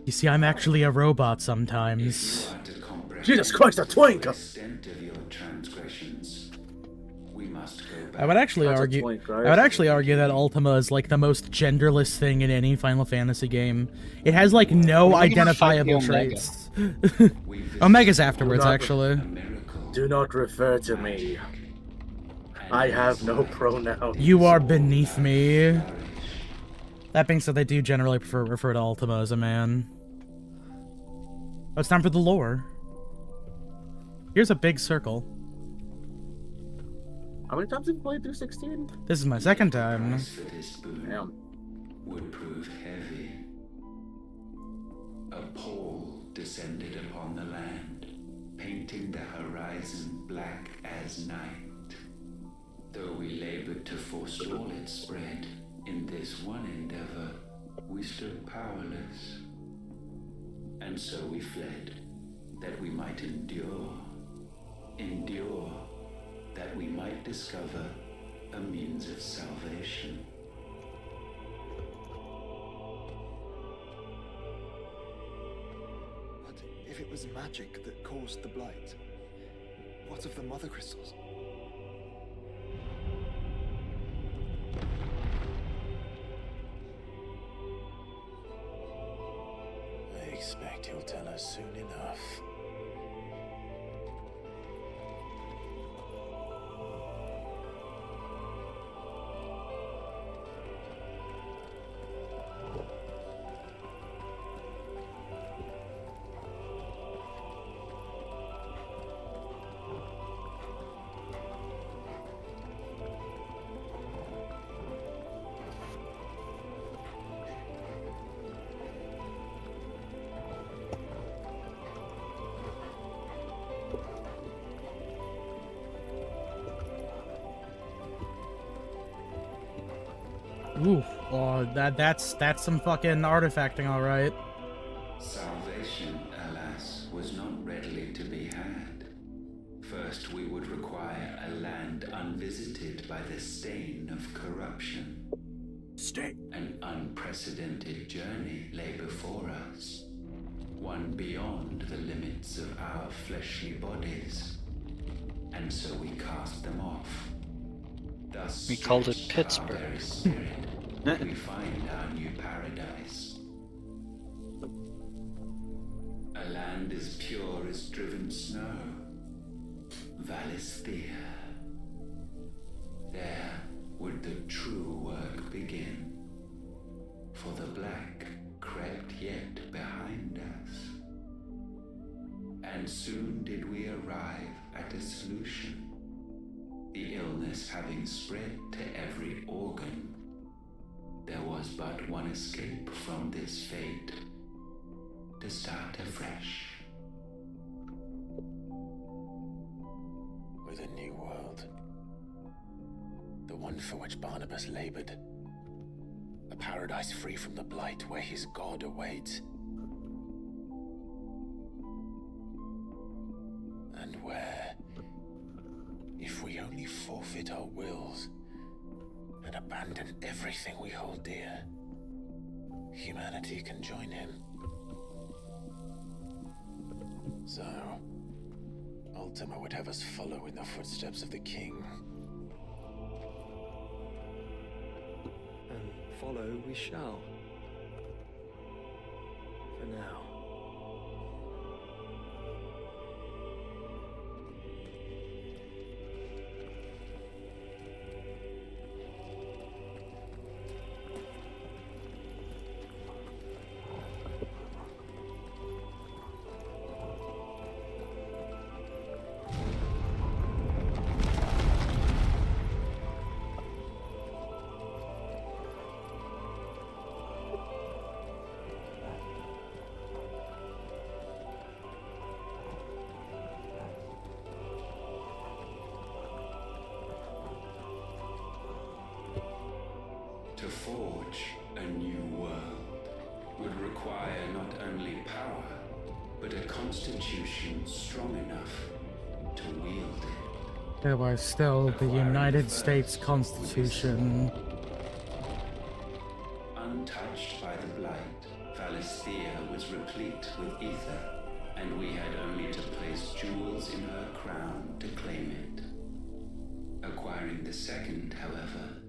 You see, I'm actually a robot sometimes. Jesus Christ, a twink! I would actually argue. Twink, right? I would actually argue that Ultima is like the most genderless thing in any Final Fantasy game. It has like no identifiable traits. Omega's afterwards, actually. Do not refer to me. I have no pronouns. You are beneath me. That being said, they do generally refer to Ultima as a man. Oh, it's time for the lore. Here's a big circle. How many times have you played through 16? This is my second time. Damn. Would prove heavy. A pall descended upon the land, painting the horizon black as night. Though we labored to forestall its spread, in this one endeavor, we stood powerless. And so we fled, that we might endure. Endure, that we might discover a means of salvation. But if it was magic that caused the blight, what of the mother crystals? I expect he'll tell us soon enough. Ooh, oh, that's some fucking artifacting, all right. Salvation, alas, was not readily to be had. First, we would require a land unvisited by the stain of corruption. An unprecedented journey lay before us, one beyond the limits of our fleshly bodies. And so we cast them off. Thus We called it stretched our Pittsburgh. very spirit, we find our new paradise. A land as pure as driven snow. Valisthea. There would the true work begin. For the black crept yet behind us. And soon did we arrive at a solution. The illness having spread to every organ, there was but one escape from this fate, to start afresh. With a new world. The one for which Barnabas labored. A paradise free from the blight where his God awaits. And where, if we only forfeit our wills and abandon everything we hold dear, humanity can join him. So, Ultima would have us follow in the footsteps of the king. And follow we shall. For now. To forge a new world would require not only power, but a constitution strong enough to wield it. There was still the United States Constitution. Untouched by the blight, Valisthea was replete with ether, and we had only to place jewels in her crown to claim it. Acquiring the second, however,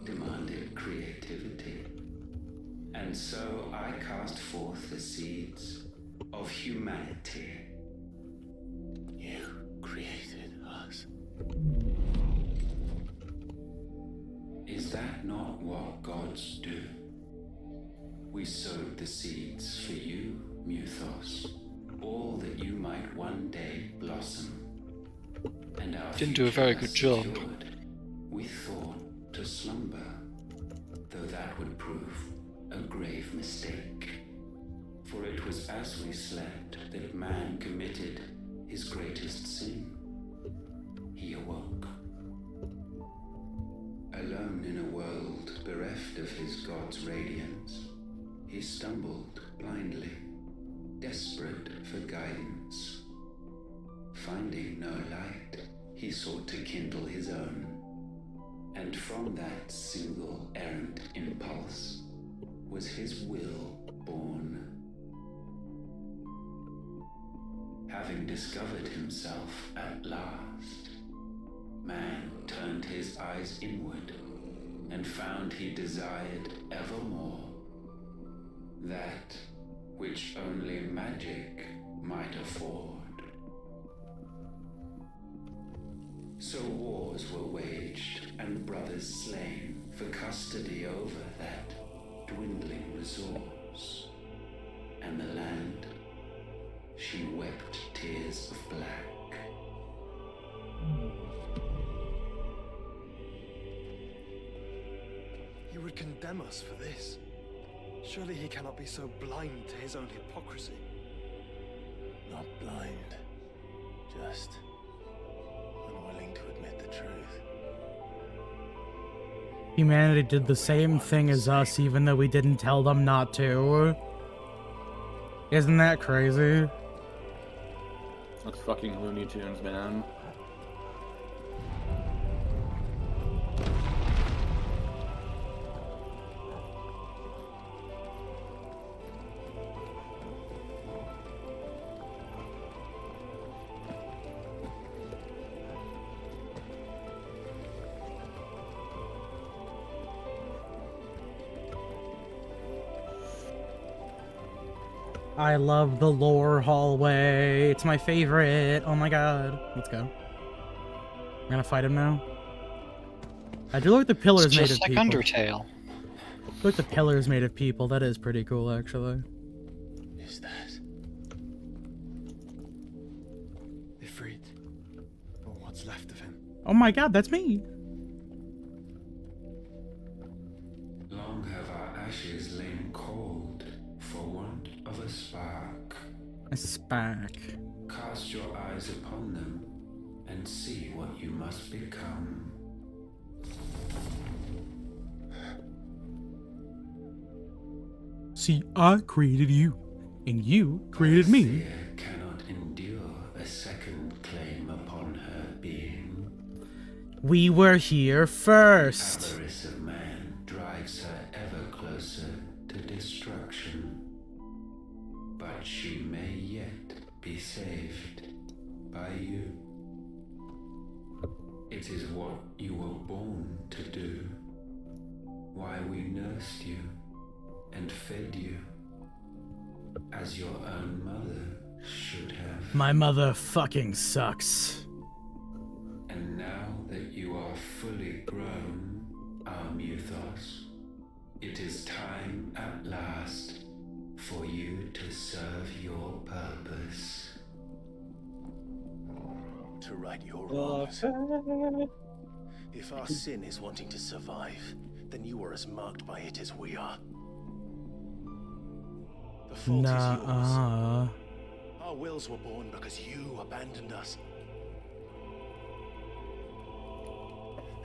demanded creativity. And so I cast forth the seeds of humanity. You created us. Is that not what gods do? We sowed the seeds for you, Muthos, all that you might one day blossom. And our Didn't do a very future good job. secured, we thought to slumber, though that would prove a grave mistake. For it was as we slept that man committed his greatest sin. He awoke. Alone in a world bereft of his God's radiance, he stumbled blindly, desperate for guidance. Finding no light, he sought to kindle his own, And from that single errant impulse was his will born. Having discovered himself at last, man turned his eyes inward and found he desired evermore that which only magic might afford. So wars were waged and brothers slain for custody over that dwindling resource. And the land, she wept tears of black. He would condemn us for this. Surely he cannot be so blind to his own hypocrisy. Not blind, just unwilling to admit the truth. Humanity did the same thing as us, even though we didn't tell them not to. Isn't that crazy? That's fucking Looney Tunes, man. I love the lore hallway. It's my favorite. Oh my god. Let's go. We're gonna fight him now. I do like the pillars It's made just of like people. Undertale. I like the pillars made of people. That is pretty cool, actually. Is that? Ifrit. Or what's left of him. Oh my god, that's me. Long have our ashes lain cold for want of a spark. A spark. Cast your eyes upon them and see what you must become. See, I created you, and you created me. Fear cannot endure a second claim upon her being. We were here first. Avarice of man drives her ever closer to destruction. But she may yet be saved by you. It is what you were born to do. Why we nursed you and fed you as your own mother should have. My mother fucking sucks. And now that you are fully grown, our Muthos, it is time at last for you to serve your purpose. To right your wrongs. If our sin is wanting to survive, then you are as marked by it as we are. The fault is yours. Our wills were born because you abandoned us.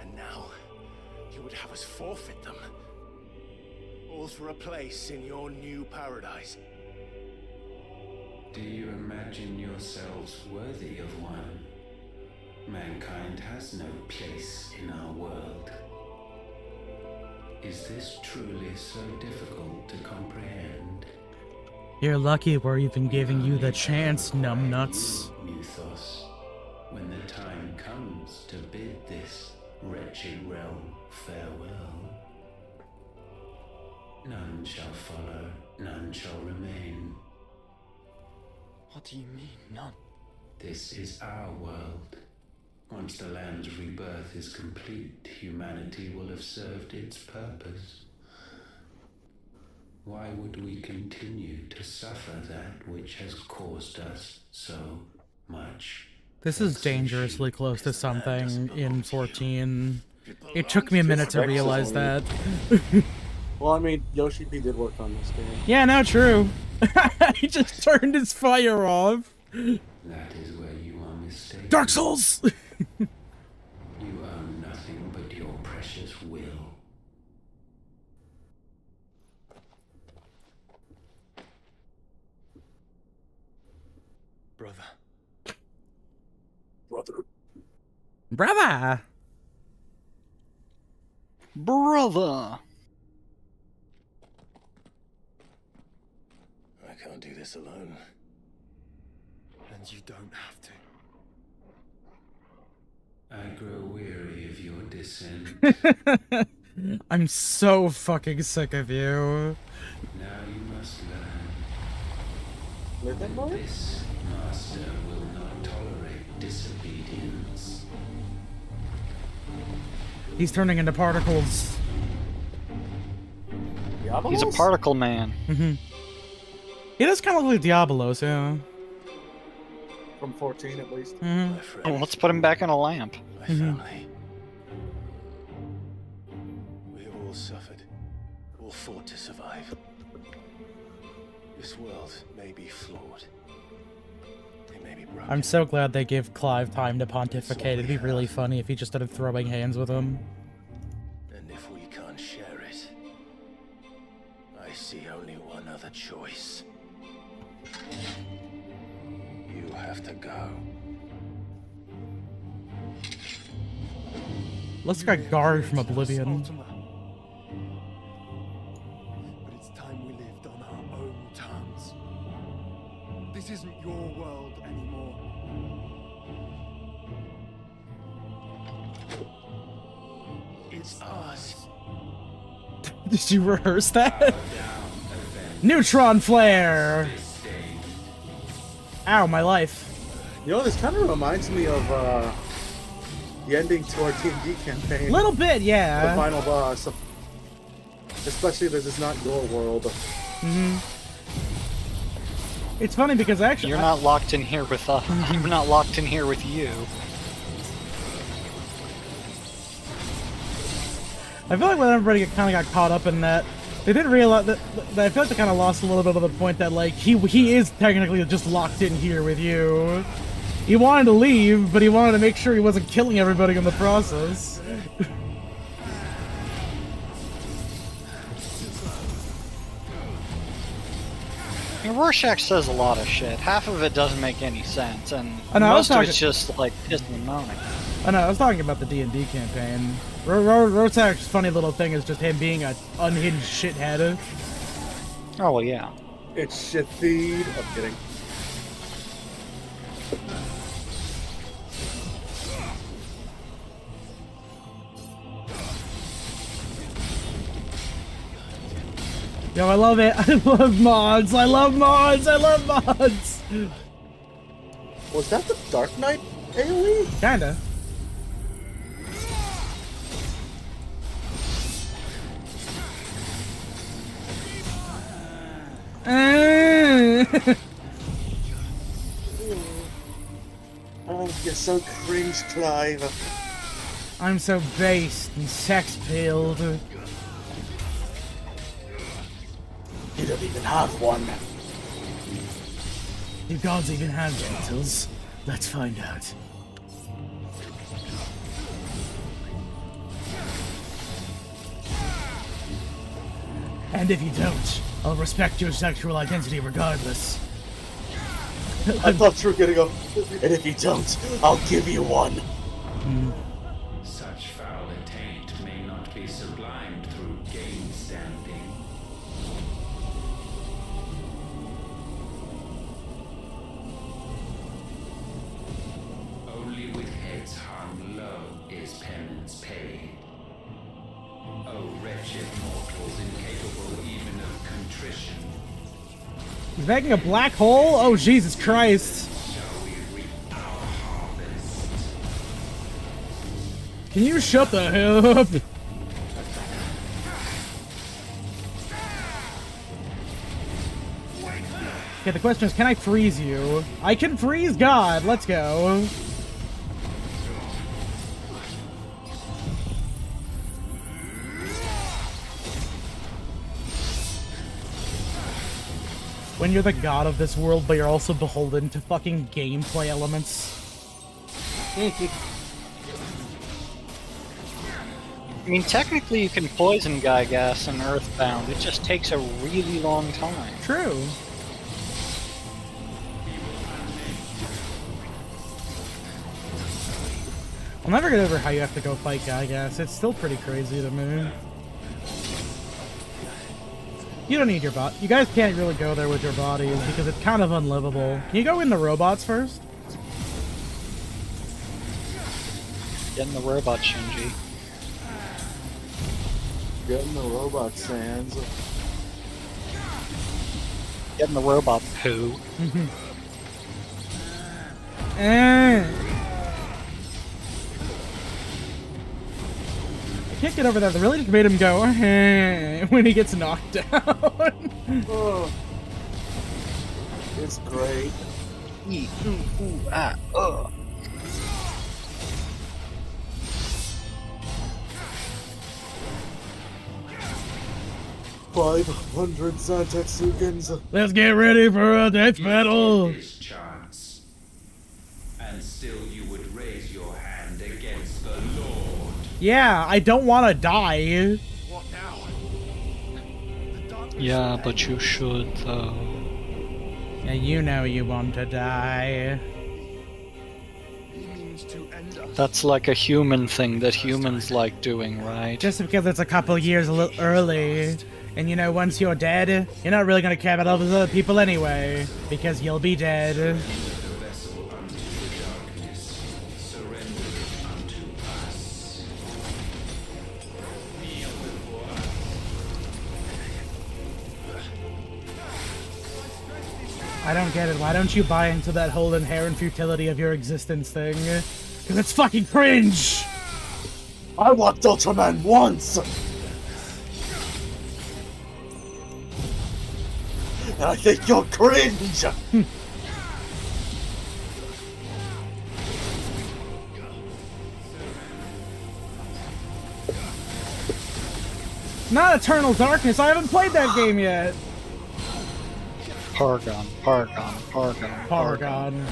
And now, you would have us forfeit them. All for a place in your new paradise. Do you imagine yourselves worthy of one? Mankind has no place in our world. Is this truly so difficult to comprehend? You're lucky we're even giving you the chance, numbnuts. Muthos, when the time comes to bid this wretched realm farewell, none shall follow, none shall remain. What do you mean, none? This is our world. Once the land's rebirth is complete, humanity will have served its purpose. Why would we continue to suffer that which has caused us so much? This is dangerously close to something in 14. It took me a minute to realize that. Well, I mean, Yoshi P did work on this game. Yeah, no, true. He just turned his fire off. That is where you are mistaken. Dark Souls! You own nothing but your precious will. Brother. Brother. Brother! Brother. I can't do this alone. And you don't have to. I grow weary of your descent. I'm so fucking sick of you. Now you must learn. Live that more? This master will not tolerate disobedience. He's turning into particles. He's a particle man. He does kind of look like Diabolos, yeah. From 14 at least. Mhm. My friends, Oh, let's put him back in a lamp. my family. We have all suffered, all fought to survive. This world may be flawed. It may be broken. I'm so glad they give Clive time to pontificate. It'd be really funny if he just started throwing hands with him. And if we can't share it, I see only one other choice. You have to go. Looks like Guard from Oblivion. Ultima. But it's time we lived on our own terms. This isn't your world anymore. It's ours. Did you rehearse that? Neutron flare! Ow, my life. You know, this kind of reminds me of the ending to our D&D campaign. Little bit, yeah. The final boss. Especially this is not your world. It's funny because actually You're not locked in here with us. I'm not locked in here with you. I feel like when everybody kind of got caught up in that, they didn't realize that I feel like they kind of lost a little bit of the point that like he is technically just locked in here with you. He wanted to leave, but he wanted to make sure he wasn't killing everybody in the process. I mean, Rorschach says a lot of shit. Half of it doesn't make any sense, and I know, I was most of talking- it's just like pissing and moaning. I know, I was talking about the D&D campaign. Rorschach's funny little thing is just him being an unhinged shithead. Oh well, yeah. It's shit feed. I'm kidding. Yo, I love it. I love mods. I love mods. I love mods. Was that the Dark Knight AoE? Kinda. Oh, you're so cringe, Clive. I'm so based and sex-pilled. You don't even have one. Do gods even have genitals? Let's find out. And if you don't, I'll respect your sexual identity regardless. I thought you were gonna go, and if you don't, I'll give you one. Such foul attaint may not be sublimed through game standing. Only with heads hung low is penance paid. O wretched mortals incapable even of contrition, He's making a black hole? Oh, Jesus Christ. shall we reap our harvest? Can you shut the hell up? Okay, the question is, can I freeze you? I can freeze God. Let's go. When you're the god of this world, but you're also beholden to fucking gameplay elements. I mean, technically you can poison Gygas in Earthbound. It just takes a really long time. True. I'll never get over how you have to go fight Gygas. It's still pretty crazy to me. You don't need your bot. You guys can't really go there with your bodies because it's kind of unlivable. Can you go in the robots first? Get in the robot, Shinji. Get in the robot, Sans. Get in the robot, poo. I can't get over that. They really just made him go when he gets knocked down. Oh, it's great. Ooh, ah, ugh. 500 Zantatsukins. Let's get ready for a death battle. This chance, and still you would raise your hand against the Lord. Yeah, I don't want to die. What now? Yeah, but you should, though. Yeah, you know you want to die. He means to end us. That's like a human thing that humans like doing, right? Just because it's a couple years a little early. And you know, once you're dead, you're not really gonna care about all those other people anyway. Because you'll be dead. The vessel unto the darkness, surrender it unto us. Kneel before us. I don't get it. Why don't you buy into that whole inherent futility of your existence thing? Because it's fucking cringe! I watched Ultraman once! And I think you're cringe! Not Eternal Darkness, I haven't played that game yet! Paragon, Paragon, Paragon, Paragon.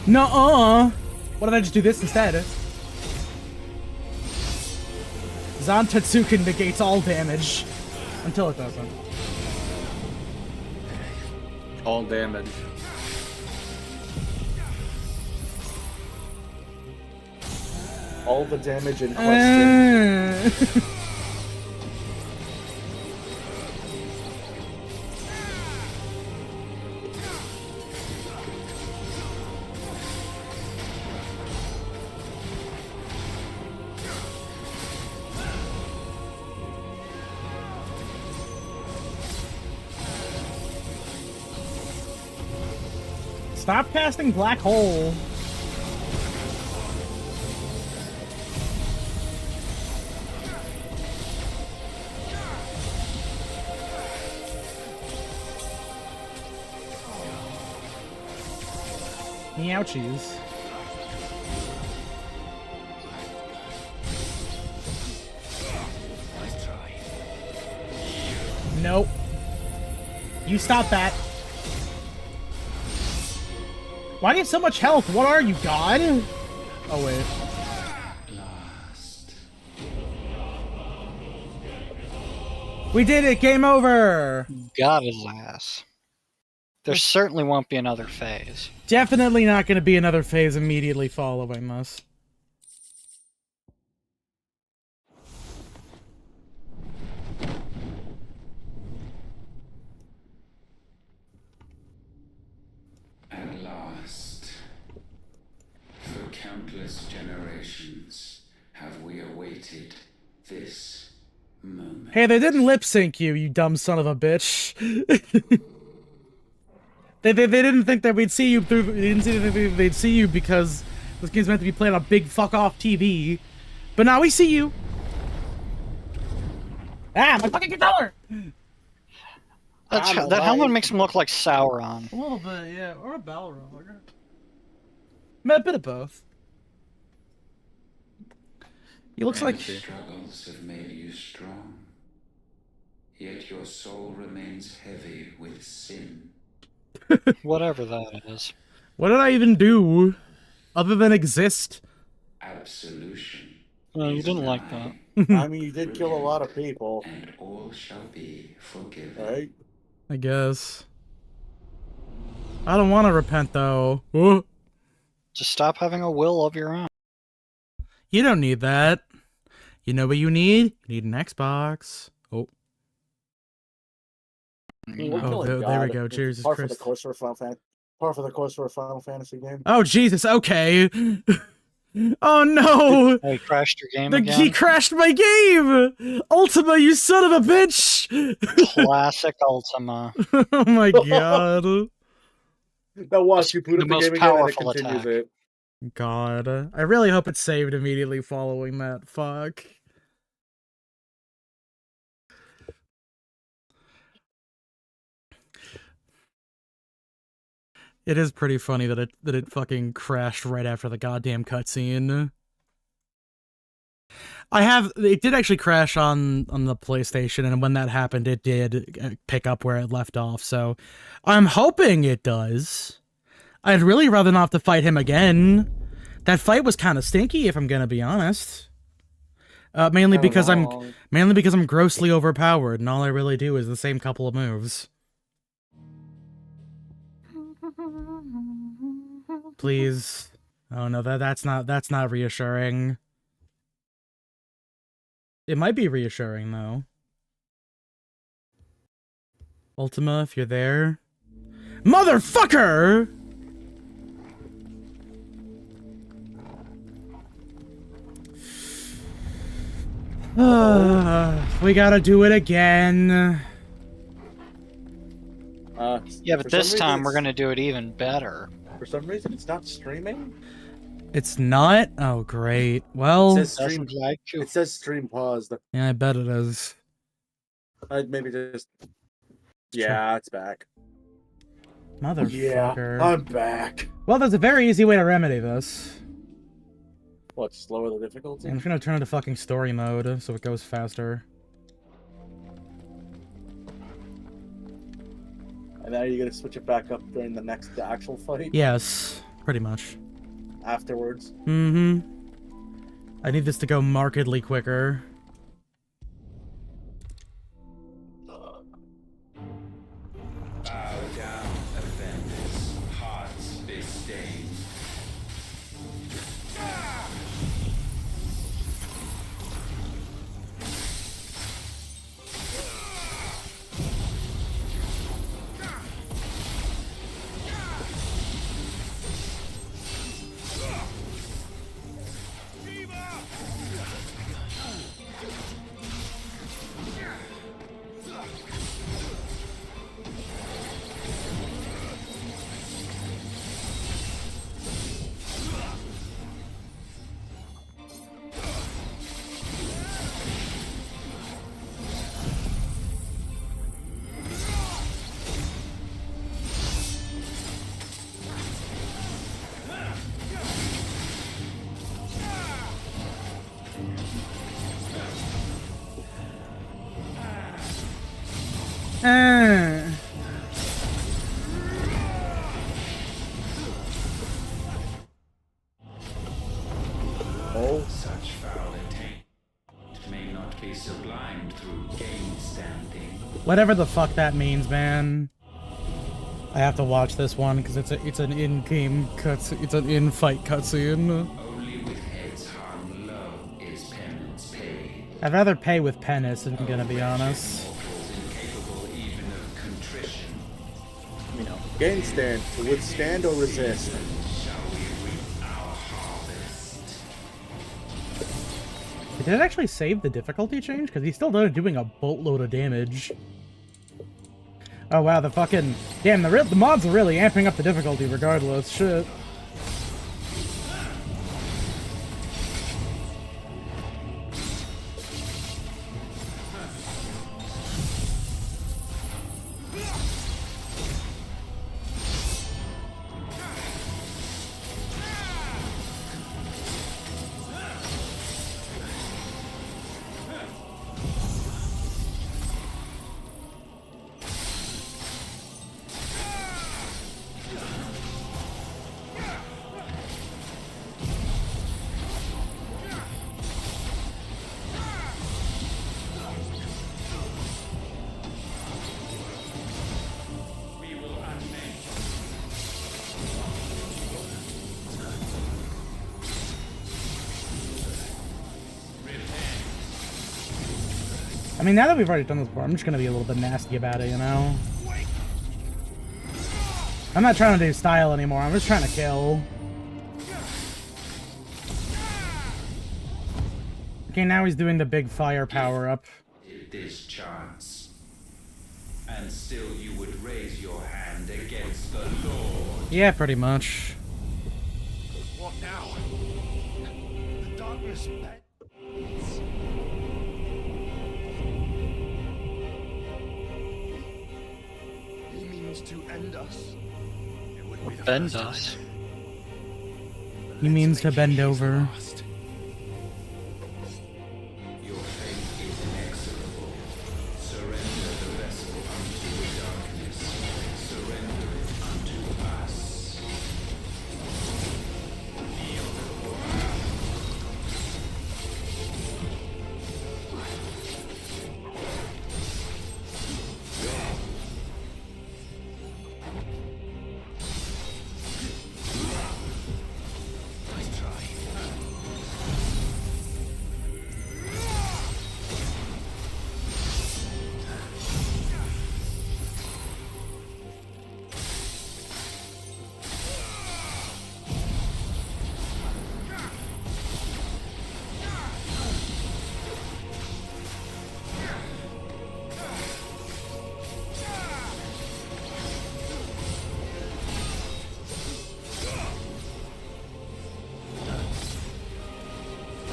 Nuh-uh! Why did I just do this instead? Zantetsuken negates all damage. Until it doesn't. All damage. All the damage in question. Stop casting Black Hole. Meowchies. Nice try. Nope. You stop that. Why do you have so much health? What are you, God? Oh, wait. Last. We did it! Game over! Got his ass. There certainly won't be another phase. Definitely not going to be another phase immediately following this. At last, for countless generations, have we awaited this moment. Hey, they didn't lip sync you, you dumb son of a bitch. They didn't think that we'd see you through. They didn't think they'd see you because this game's meant to be played on big fuck off TV. But now we see you. Ah, my fucking controller! That helmet makes him look like Sauron. A little bit, yeah, or a Balrog. A bit of both. He looks like struggles have made you strong, yet your soul remains heavy with sin. Whatever that is. What did I even do other than exist? Absolution. No, you didn't like that. I mean, you did kill a lot of people. And all shall be forgiven. Right? I guess. I don't want to repent though. Oh. Just stop having a will of your own. You don't need that. You know what you need? You need an Xbox. Oh. There we go. Cheers, Par for Chris. the course for a Final Fantasy game. Oh Jesus. Okay. Oh no! Oh, he crashed your game He again? crashed my game! Ultima, you son of a bitch! Classic Ultima. Oh my god. Now watch, you boot The up the most game again and it powerful continues attack. it. God. I really hope it's saved immediately following that. Fuck. It is pretty funny that it fucking crashed right after the goddamn cutscene. It did actually crash on the PlayStation, and when that happened, it did pick up where it left off, so I'm hoping it does. I'd really rather not have to fight him again. That fight was kind of stinky, if I'm gonna be honest. Mainly because I'm grossly overpowered, and all I really do is the same couple of moves. Please. Oh no, that's not reassuring. It might be reassuring though. Ultima, if you're there. Motherfucker! We gotta do it again. Yeah, but this time we're gonna do it even better. For some reason, it's not streaming. It's not? Oh, great. Well, It says stream paused. yeah, I bet it is. Maybe just. Yeah, it's back. Motherfucker. Yeah, I'm back. Well, there's a very easy way to remedy this. What, slower the difficulty? I'm just gonna turn it to fucking story mode so it goes faster. And now you're gonna switch it back up during the next actual fight? Yes, pretty much. Afterwards? Mm-hmm. I need this to go markedly quicker. Bow down, offenders, hearts disdain. Oh. Such foul intent may not be sublimed through game standing. Whatever the fuck that means, man. I have to watch this one because it's an in-game cutscene. It's an in-fight cutscene. Only with heads hung low is penance paid. I'd rather pay with penance, if I'm gonna be honest. Incapable even of contrition. You know, game stand to withstand or resist. Shall we reap our harvest? Did it actually save the difficulty change? Because he's still doing a boatload of damage. Oh wow, the fucking... Damn, the mods are really amping up the difficulty regardless. Shit. I mean, now that we've already done this before, I'm just gonna be a little bit nasty about it, you know? I'm not trying to do style anymore, I'm just trying to kill. Okay, now he's doing the big fire power-up. This chance. And still you would raise your hand against the Lord. Yeah, pretty much. What now? The darkness bends. He means to end us. It wouldn't be the Bend first us. time. He means to bend over. Last. Your fate is inexorable. Surrender the vessel unto the darkness. Surrender it unto us. Nice try.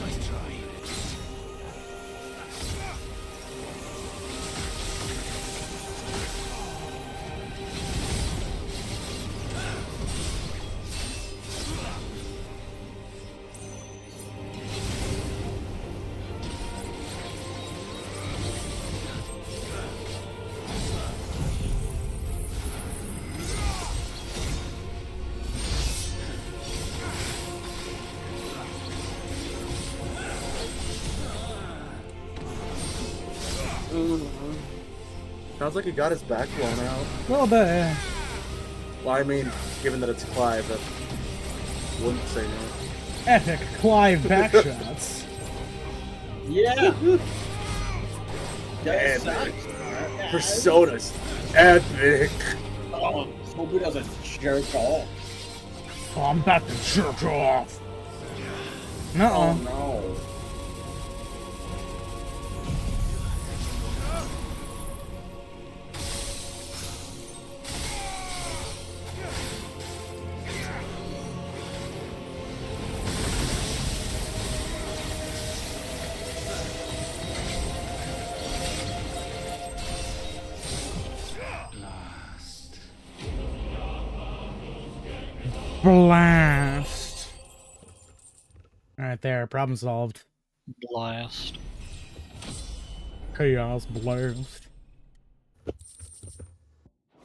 Nice try. Sounds like he got his back blown out. A little bit, yeah. Well, I mean, given that it's Clive, that wouldn't say no. Epic Clive backshots. Yeah. Epic. Sucks. Persona's epic. Oh, hope he doesn't jerk off. Oh, I'm about to jerk off. Oh No. no. Blast. Blast. Alright, there. Problem solved. Blast. Chaos blast. Oh,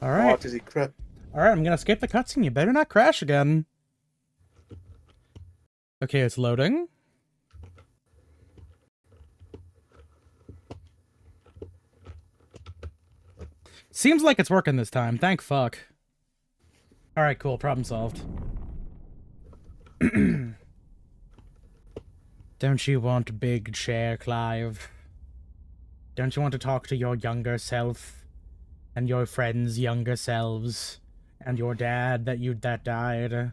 Alright. does he crap? Alright, I'm gonna skip the cutscene. You better not crash again. Okay, it's loading. Seems like it's working this time. Thank fuck. Alright, cool. Problem solved. Don't you want a big chair, Clive? Don't you want to talk to your younger self? And your friends' younger selves? And your dad that died?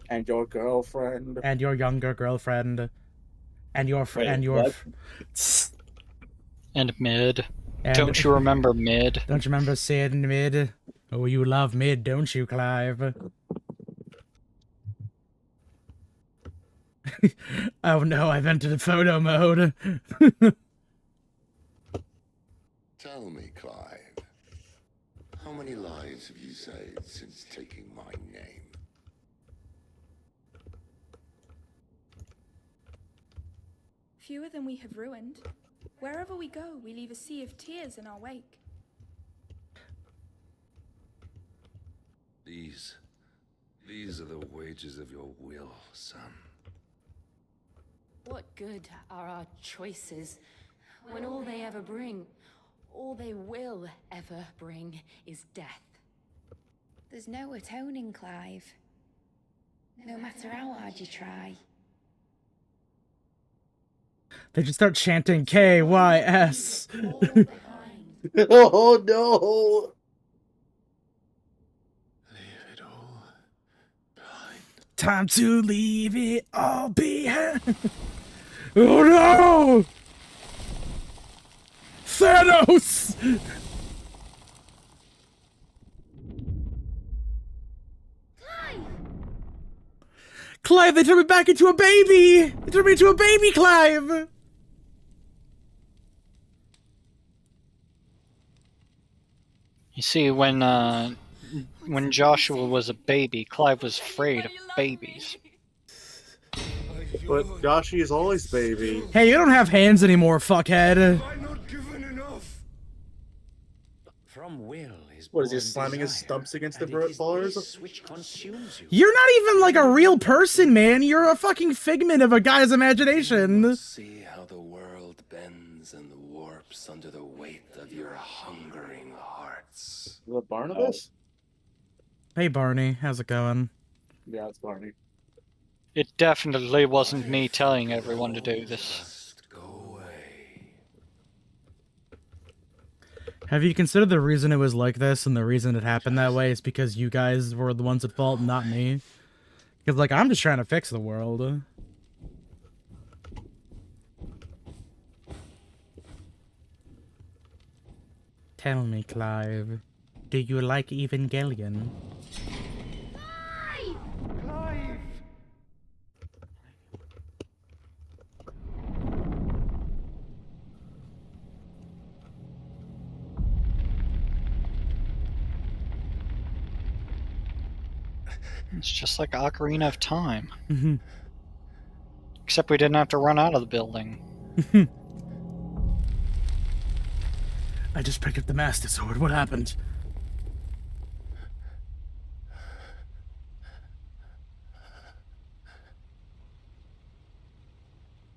And your girlfriend. And your younger girlfriend? And your Wait, and your what? And Mid. and- Don't you remember Mid? Don't you remember Sid and Mid? Oh, you love Mid, don't you, Clive? Oh no, I've entered photo mode. Tell me, Clive, how many lives have you saved since taking my name? Fewer than we have ruined. Wherever we go, we leave a sea of tears in our wake. These are the wages of your will, son. What good are our choices when all they ever bring, all they will ever bring, is death? There's no atoning, Clive. No matter how hard you try. They just start chanting KYS. Oh no! Time to leave it all behind. Oh no! Thanos! Clive, they turned me back into a baby! They turned me into a baby, Clive! You see, when Joshua was a baby, Clive was afraid of babies. But Yoshi is always baby. Hey, you don't have hands anymore, fuckhead. From will is What is he born slamming his desire, stumps against the and it is bars? this which consumes you. You're not even like a real person, man. You're a fucking figment of a guy's imagination. See how the world bends and warps under the weight of your hungering hearts. Is that Barnabas? Hey, Barney. How's it going? Yeah, it's Barney. It definitely wasn't me telling everyone to do this. Have you considered the reason it was like this and the reason it happened that way is because you guys were the ones at fault, not me? Because, like, I'm just trying to fix the world. Tell me, Clive, do you like Evangelion? It's just like Ocarina of Time. Mhm. Except we didn't have to run out of the building. I just picked up the Master Sword. What happened?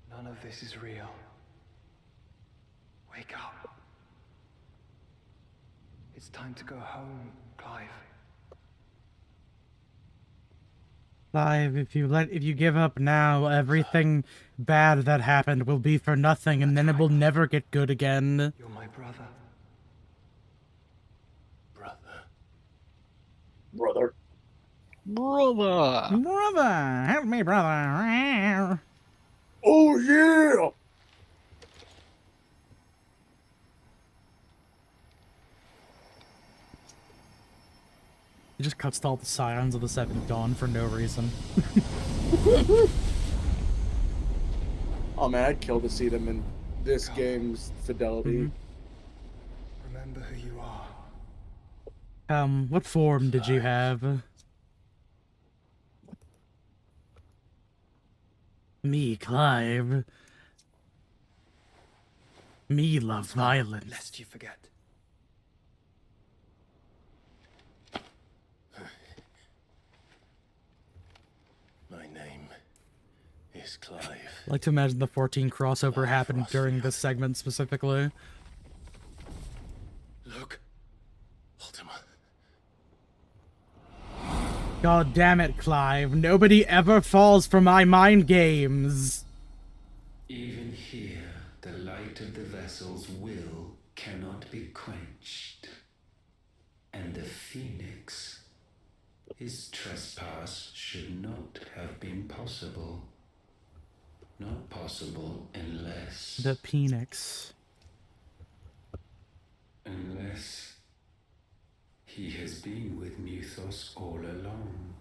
None of this is real. Wake up. It's time to go home, Clive. Clive, if you give up now, everything bad that happened will be for nothing, and then it will never get good again. You're my brother. Brother. Brother! Brother! Help me, brother! Oh, yeah! It just cuts to all the scions of the Seventh Dawn for no reason. Oh man, I'd kill to see them in this game's fidelity. Remember who you are. What form did you have? Me, Clive. Me love violence. Lest you forget. My name is Clive. I like to imagine the 14 crossover happened during this segment specifically. Look, Ultima. God damn it, Clive. Nobody ever falls for my mind games. Even here, the light of the vessel's will cannot be quenched. And the Phoenix, his trespass should not have been possible. Not possible unless... The Phoenix. Unless... he has been with Muthos all along.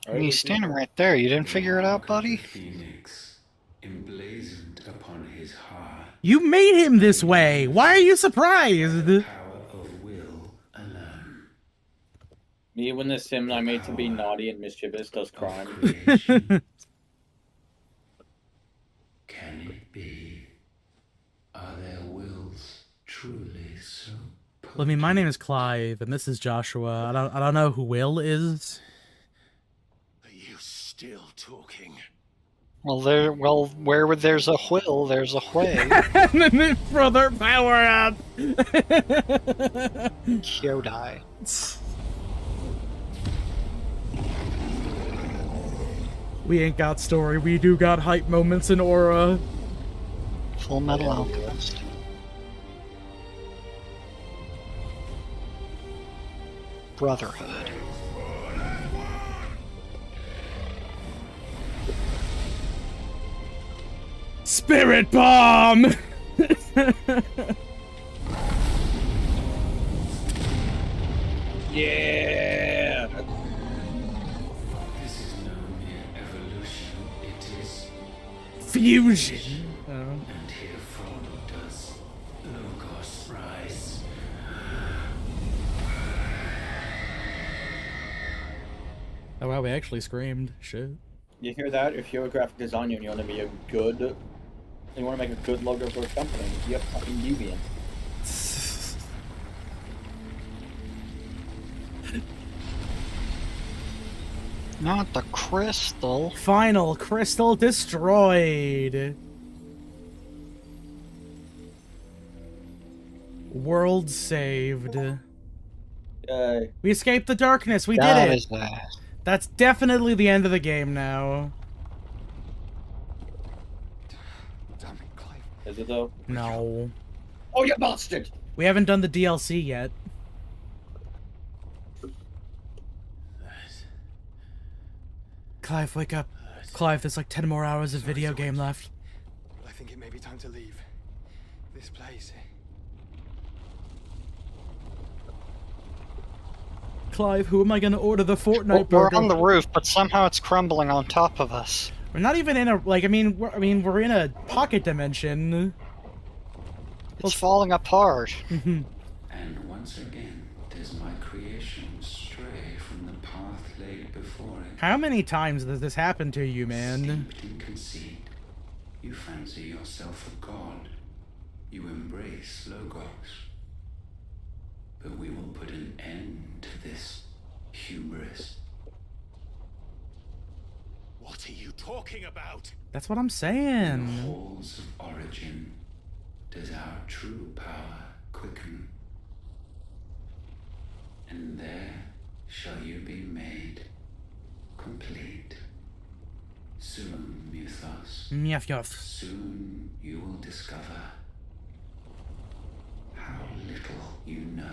And he's standing right there. You didn't figure it out, buddy? Phoenix, emblazoned upon his heart. You made him this way. Why are you surprised? Power of will alone. Me when the sim I made to be naughty and mischievous does crime. Can it be? Are their wills truly so? Well, I mean, my name is Clive, and this is Joshua. I don't know who Will is. Are you still talking? Well, where there's a will, there's a way. Brother, power up! Kyodai. We ain't got story, we do got hype moments in Aura. Full Metal Alchemist. Brotherhood. Spirit Bomb! Yeah! This is no mere evolution, it is Fusion! and herefrom does Logos rise. Oh wow, we actually screamed. Shit. You hear that? If you're a graphic designer and you want to be a good, you want to make a good logo for a company, you have fucking Deviant. Not the crystal. Final crystal destroyed. World saved. We escaped the darkness. We did it. That's definitely the end of the game now. Damn it, Clive. Is it though? No. Oh, you bastard! We haven't done the DLC yet. Clive, wake up. Clive, there's like 10 more hours of video game left. But I think it may be time to leave. This place. Clive, who am I gonna order the Fortnite We're burger? on the roof, but somehow it's crumbling on top of us. We're not even in a we're in a pocket dimension. It's falling apart. And once again, does my creation stray from the path laid before it. How many times does this happen to you, man? Steeped in conceit, you fancy yourself a god. You embrace Logos. But we will put an end to this hubris. What are you talking about? That's what I'm In saying. the halls of origin, does our true power quicken. And there shall you be made complete. Soon, Mythos. Mythos. Soon you will discover how little you know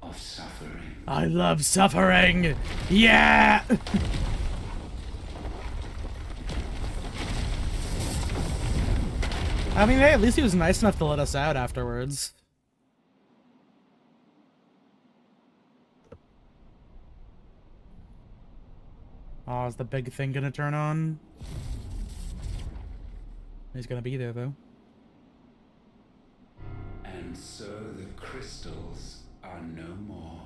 of suffering. I love suffering. Yeah. I mean, hey, at least he was nice enough to let us out afterwards. Oh, is the big thing gonna turn on? He's gonna be there, though. And so the crystals are no more.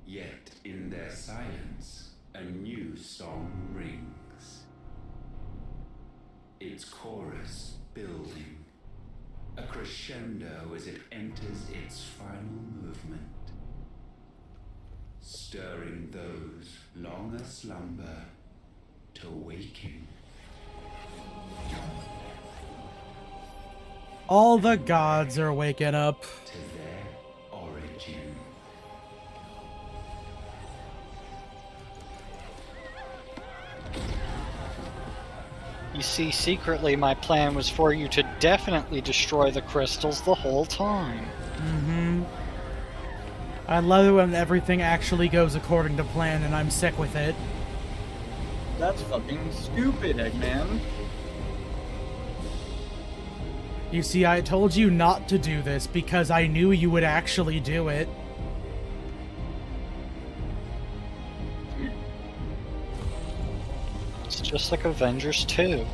Yet in their silence, a new song rings. Its chorus building, a crescendo as it enters its final movement, stirring those long aslumber to waking. All the gods are waking up. To their origin. You see, secretly my plan was for you to definitely destroy the crystals the whole time. Mm-hmm. I love it when everything actually goes according to plan and I'm sick with it. That's fucking stupid, Eggman. You see, I told you not to do this because I knew you would actually do it. It's just like Avengers 2.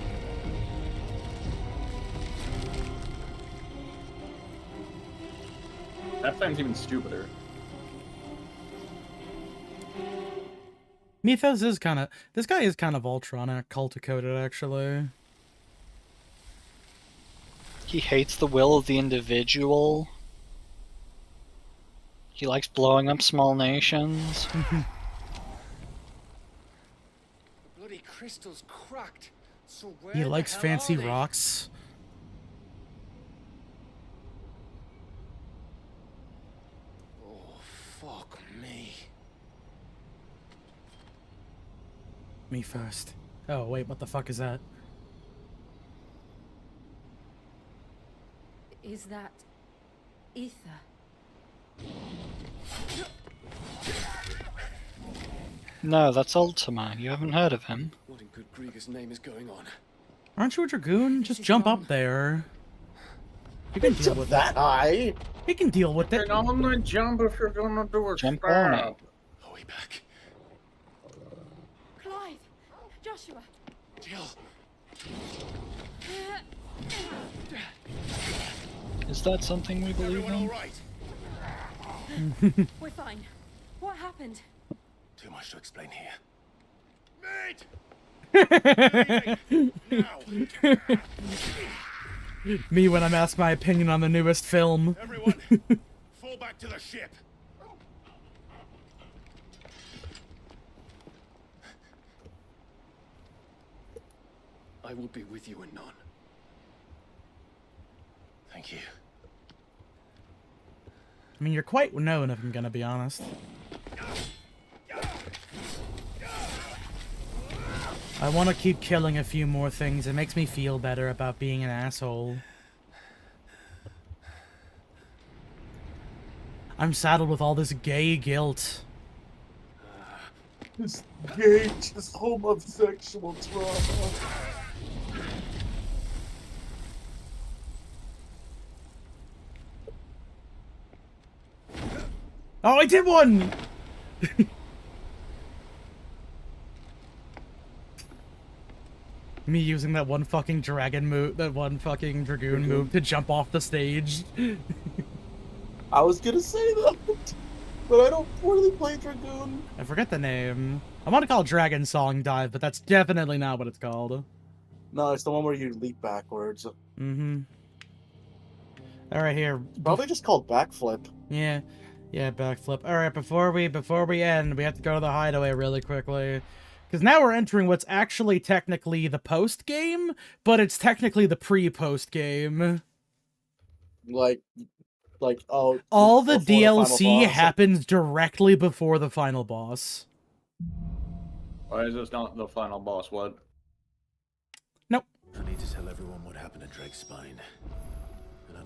That sounds even stupider. Mythos is kind of... This guy is kind of Ultron cult-coded, actually. He hates the will of the individual. He likes blowing up small nations. Bloody crystal's cracked. So where He the likes hell fancy are they? rocks. Oh, fuck me. Me first. Oh, wait, what the fuck is that? Is that ether? No, that's Ultima. You haven't heard of him. What in good Grieger's name is going on? Aren't you a dragoon? Just jump up there. You can deal with that high. He can deal with it. And on the jump if you're gonna do a Jump on it. Are we back? Clive! Joshua! Jill! Is that something we believe Everyone all in? right? We're fine. What happened? Too much to explain here. Mate! Me when I'm asked my opinion on the newest film. Everyone, fall back to the ship. I will be with you anon. Thank you. I mean, you're quite known, if I'm gonna be honest. I want to keep killing a few more things. It makes me feel better about being an asshole. I'm saddled with all this gay guilt. This gay, just homosexual trauma. Oh, I did one! Me using that one fucking dragon move, that one fucking dragoon move to jump off the stage. I was gonna say that, but I don't poorly play dragoon. I forget the name. I want to call it Dragon Song Dive, but that's definitely not what it's called. No, it's the one where you leap backwards. Mm-hmm. Alright, here. Probably just called backflip. Yeah. Yeah, backflip. Alright, before we end, we have to go to the hideaway really quickly. Because now we're entering what's actually technically the post-game, but it's technically the pre-post game. Like, oh... All the before DLC the boss. happens directly before the final boss. Why is this not the final boss? What? Nope. I need to tell everyone what happened to Drake's spine.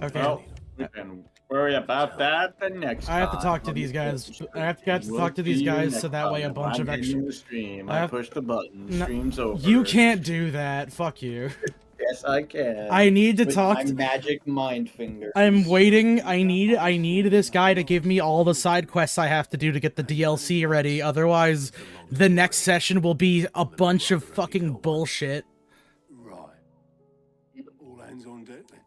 Okay. Well, we can worry about that the next time. I have to talk to these guys. I have to talk to these guys so that way a bunch of extra... Stream. I push the button. No, Stream's over. you can't do that. Fuck you. Yes, I can. I need to With talk my to... magic mind finger. I'm waiting. I need this guy to give me all the side quests I have to do to get the DLC ready. Otherwise, the next session will be a bunch of fucking bullshit. Right. All hands on deck then.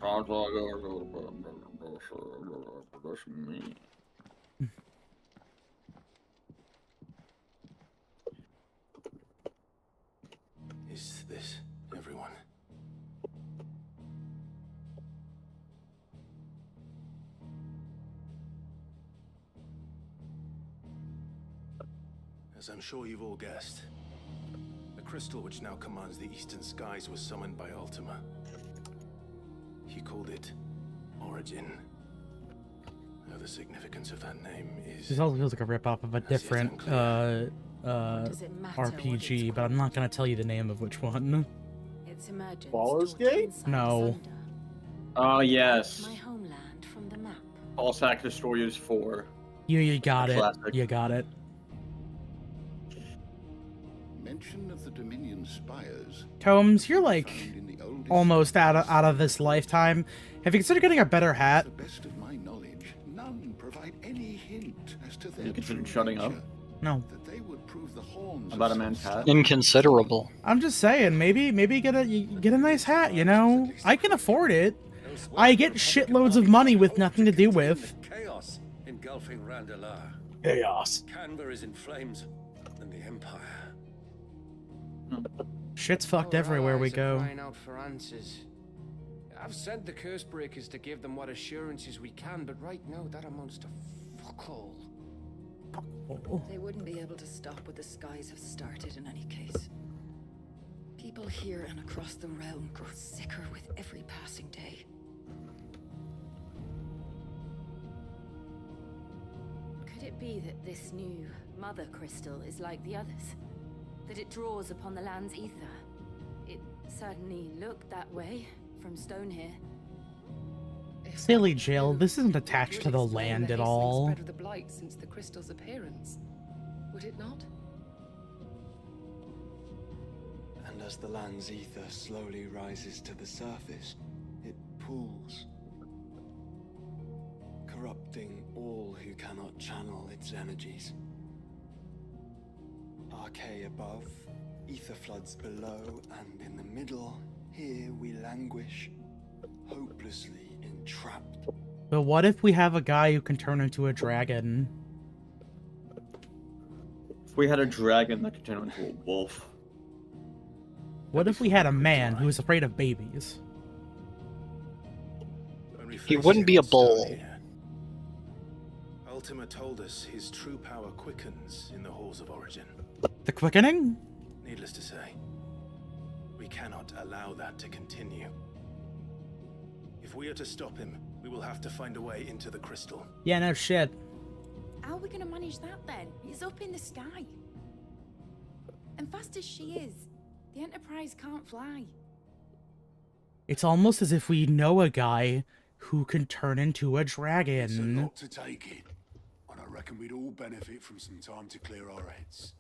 Sounds like that's me. Is this everyone? As I'm sure you've all guessed, the crystal which now commands the eastern skies was summoned by Ultima. He called it Origin. Now the significance of that name is... This also feels like a rip-off of a different RPG, but I'm not gonna tell you the name of which one. Its emergence Baldur's Gate? No. Oh, yes. my homeland from the map. False Hack Destroyers 4. You got it. Classic. You got it. Mention of the Dominion spires. Tomes, you're like almost out of this lifetime. Have you considered getting a better hat? To the best of my knowledge, none provide any hint as to their You considered true shutting up? nature. No. That they would prove the horns About a of man's hat? Inconsiderable. I'm just saying, maybe get a nice hat, you know? I can afford it. I get shitloads of money with nothing to do with. Chaos engulfing Randalar. Chaos. Canberra is in flames, and the Empire. Shit's fucked everywhere we go. Crying out for answers. I've sent the curse breakers to give them what assurances we can, but right now that amounts to fuck all. They wouldn't be able to stop what the skies have started in any case. People here and across the realm grow sicker with every passing day. Could it be that this new mother crystal is like the others? that it draws upon the land's ether. It certainly looked that way from stone here. Silly Jill, this isn't attached to the land at all. Spread of the blight since the crystal's appearance, would it not? And as the land's ether slowly rises to the surface, it pools, corrupting all who cannot channel its energies. Archay above, ether floods below, and in the middle, here we languish, hopelessly entrapped. But what if we have a guy who can turn into a dragon? If we had a dragon that could turn into a wolf. What if we had a man who was afraid of babies? He wouldn't be a bull. Ultima told us his true power quickens in the halls of origin. The quickening? Needless to say, we cannot allow that to continue. If we are to stop him, we will have to find a way into the crystal. Yeah, no shit. How are we gonna manage that then? It's up in the sky. And fast as she is, the Enterprise can't fly. It's almost as if we know a guy who can turn into a It's a dragon. lot to take in, and I reckon we'd all benefit from some time to clear our heads.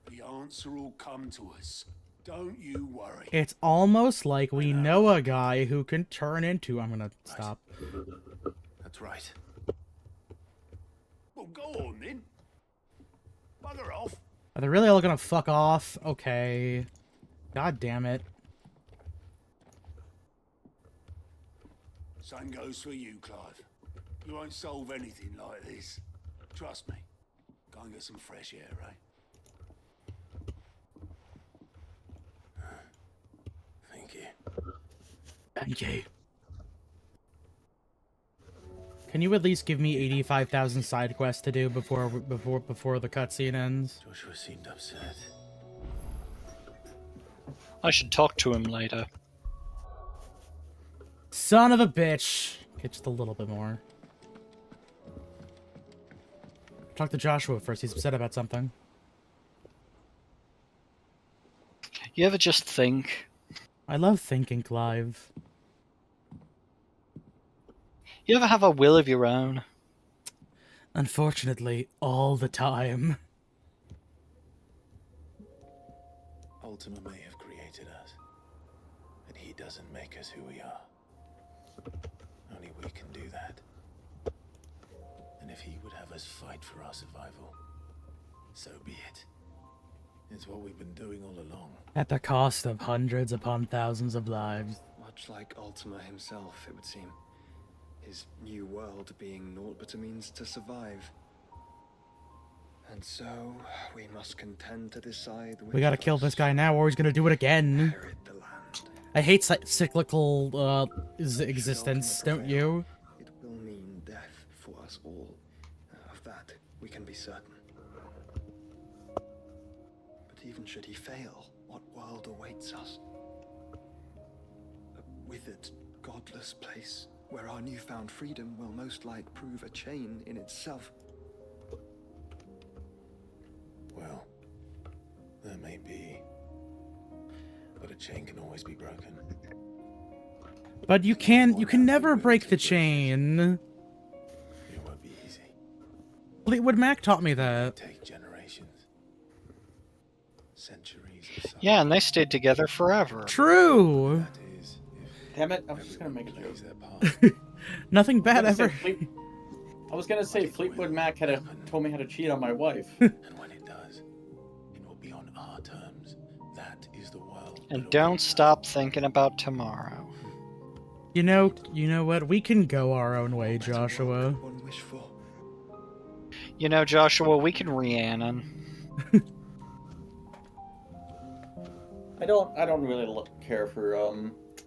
The answer will come to us. Don't you worry. It's almost like we know a guy who can turn into... I'm gonna stop. That's right. Well, go on then. Bugger off. Are they really all gonna fuck off? Okay. God damn it. Same goes for you, Clive. You won't solve anything like this. Trust me. Go and get some fresh air, eh? Thank you. Thank you. Can you at least give me 85,000 side quests to do before the cutscene ends? Joshua seemed upset. I should talk to him later. Son of a bitch! Okay, just a little bit more. Talk to Joshua first. He's upset about something. You ever just think? I love thinking, Clive. You ever have a will of your own? Unfortunately, all the time. Ultima may have created us, but he doesn't make us who we are. Only we can do that. And if he would have us fight for our survival, so be it. It's what we've been doing all along. At the cost of hundreds upon thousands of lives. Much like Ultima himself, it would seem. His new world being naught but a means to survive. And so, we must contend to decide which We gotta kill this guy now or he's gonna do it again. I hate cyclical existence, don't you? It will mean death for us all. Of that, we can be certain. But even should he fail, what world awaits us? A withered, godless place where our newfound freedom will most like prove a chain in itself. Well, there may be, but a chain can always be broken. But you can never break the chain. It won't be easy. Fleetwood Mac taught me that. Take generations, centuries. Yeah, and they stayed together forever. True. Damn it, I was just gonna make a joke. Nothing bad ever. I was gonna say Fleetwood Mac told me how to cheat on my wife. And when it does, it will be on our terms. That is the world. And don't stop thinking about tomorrow. You know what? We can go our own way, Joshua. One wish for. You know, Joshua, we can Rhiannon. I don't really care for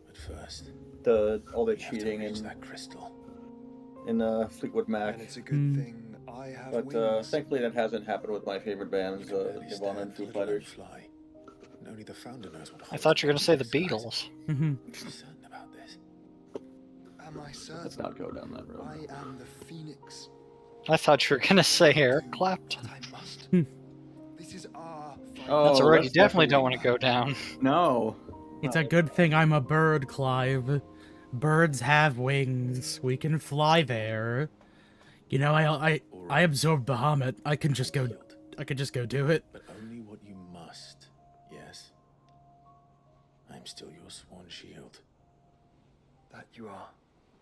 But first, all the cheating in that crystal. In Fleetwood Mac. And it's a good thing I have But wings. thankfully that hasn't happened with my favorite bands, Nirvana and Foo Fighters. And only the founder knows what. I thought you were gonna say the Beatles. Certain about this. Am I certain? Let's not go down that road. I am the Phoenix. I thought you were gonna say Eric Clapton. I must. This is our fight. Oh, That's a road you let's definitely don't want to go down. No. It's a good thing I'm a bird, Clive. Birds have wings. We can fly there. You know, I absorbed Bahamut. I can just go do it. But only what you must, yes? I'm still your sworn shield. That you are.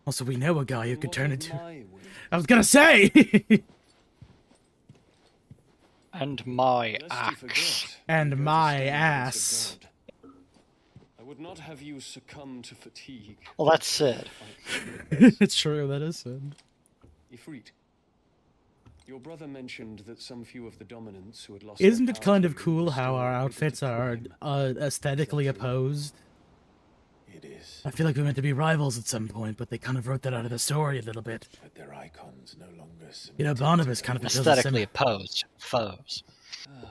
Also, we know a guy who could turn into... My will. I was gonna say! And my Lest you axe. forget, And you go to my stand ass. against a god. I would not have you succumb to fatigue. Well, that's Sid. It's true, that is Sid. Ifrit, your brother mentioned that some few of the dominants who had lost Isn't their it power kind to of you cool were how still our able to outfits are claim. aesthetically opposed? It is. I feel like we're meant to be rivals at some point, but they kind of wrote that out of the story a little bit. But their icons no longer You know, Barnabas kind of feels Aesthetically opposed. Foes.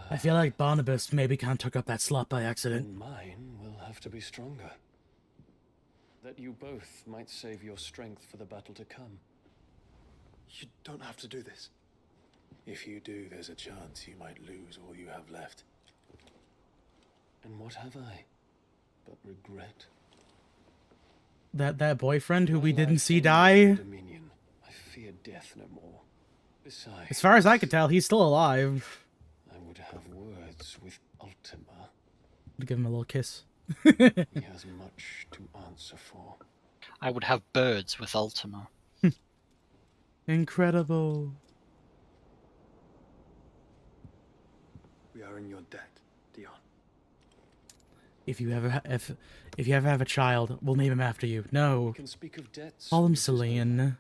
I feel like Barnabas maybe kind of took up that slot by accident. And mine will have to be stronger. That you both might save your strength for the battle to come. You don't have to do this. If you do, there's a chance you might lose all you have left. And what have I but regret? That boyfriend who we My didn't life see only die? in Dominion. I fear death no more. Besides, As far as I can tell, he's still alive. I would have words with Ultima. Give him a little kiss. He has much to answer for. I would have birds with Ultima. Incredible. We are in your debt, Dion. If you ever have a child, we'll name him after you. No. We can speak of debts. Call him Mrs. Miller. Celine.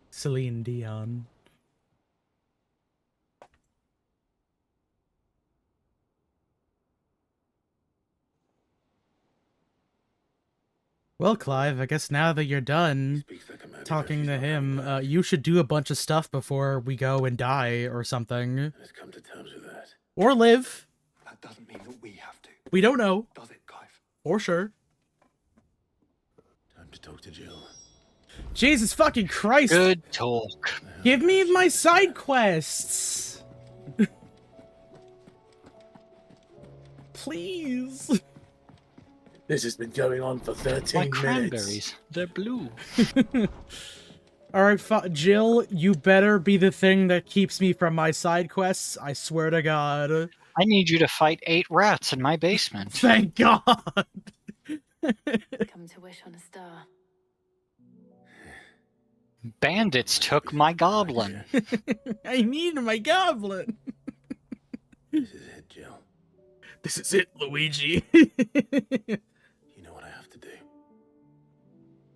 Celine Dion. Well, Clive, I guess now that you're done talking to him, you should do a bunch of stuff before we go and die or something. Let's come to terms with that. Or live. That doesn't mean that we have to. We don't know. Does it, Clive? For sure. Time to talk to Jill. Jesus fucking Christ. Good talk. Give me my side quests. Please. This has been going on for 13 My minutes. cranberries. They're blue. Alright, Jill, you better be the thing that keeps me from my side quests. I swear to God. I need you to fight 8 rats in my basement. Thank God. Come to wish on a star. Bandits took my goblin. I need my goblin. This is it, Jill. This is it, Luigi. You know what I have to do.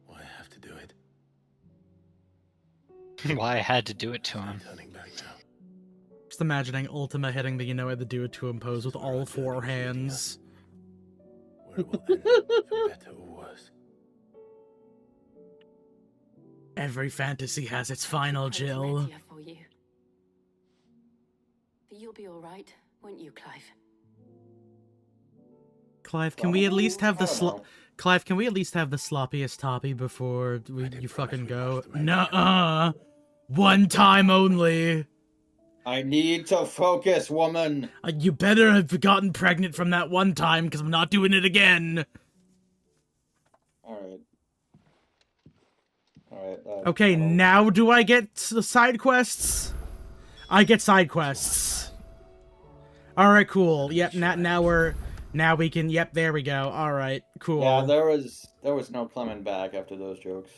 Why I have to do it. Why I had to do it to him. Turning back now. Just imagining Ultima hitting the I had to do it to him pose with all 4 hands. Where it will end, for better or worse. Every fantasy has its final, Jill. Right here for you. But you'll be all right, won't you, Clive? Clive, can we at least have the Clive, can we at least have the sloppiest toppy before you fucking go? Nuh-uh. One time only. I need to focus, woman. You better have gotten pregnant from that one time, because I'm not doing it again. Alright. Okay, now do I get the side quests? I get side quests. Alright, cool. Yep, now we can, yep, there we go. Alright, cool. Yeah, there was no coming back after those jokes.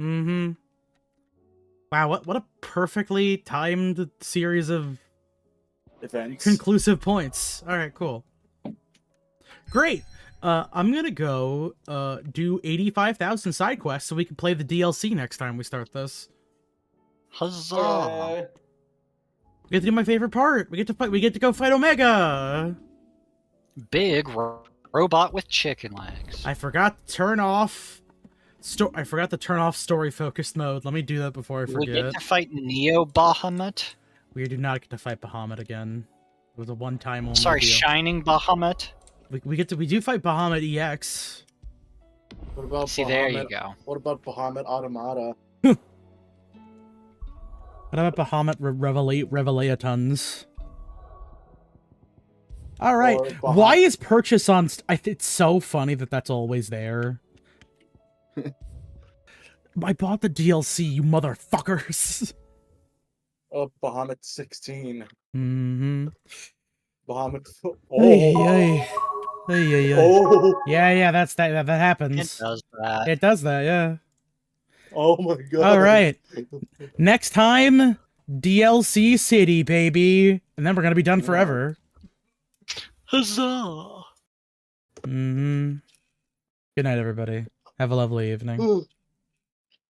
Mm-hmm. Wow, what a perfectly timed series of events. Conclusive points. Alright, cool. Great. I'm gonna go do 85,000 side quests so we can play the DLC next time we start this. Huzzah! We get to do my favorite part. We get to go fight Omega. Big robot with chicken legs. I forgot to turn off story focused mode. Let me do that before I forget. We get to fight Neo Bahamut. We do not get to fight Bahamut again. It was a one-time only Sorry, deal. Shining Bahamut. We do fight Bahamut EX. What about See, there you go. What about Bahamut Automata? What about Bahamut Revelatons? All right. Or Why is purchase on? It's so funny that that's always there. I bought the DLC, you motherfuckers. Oh, Bahamut 16. Mm-hmm. Bahamut. Hey, hey. Hey, hey, Oh. Yeah, that happens. It does that. It does that, yeah. Oh my god. All right. Next time, DLC City, baby. And then we're going to be done forever. Huzzah! Mm-hmm. Good night, everybody. Have a lovely evening.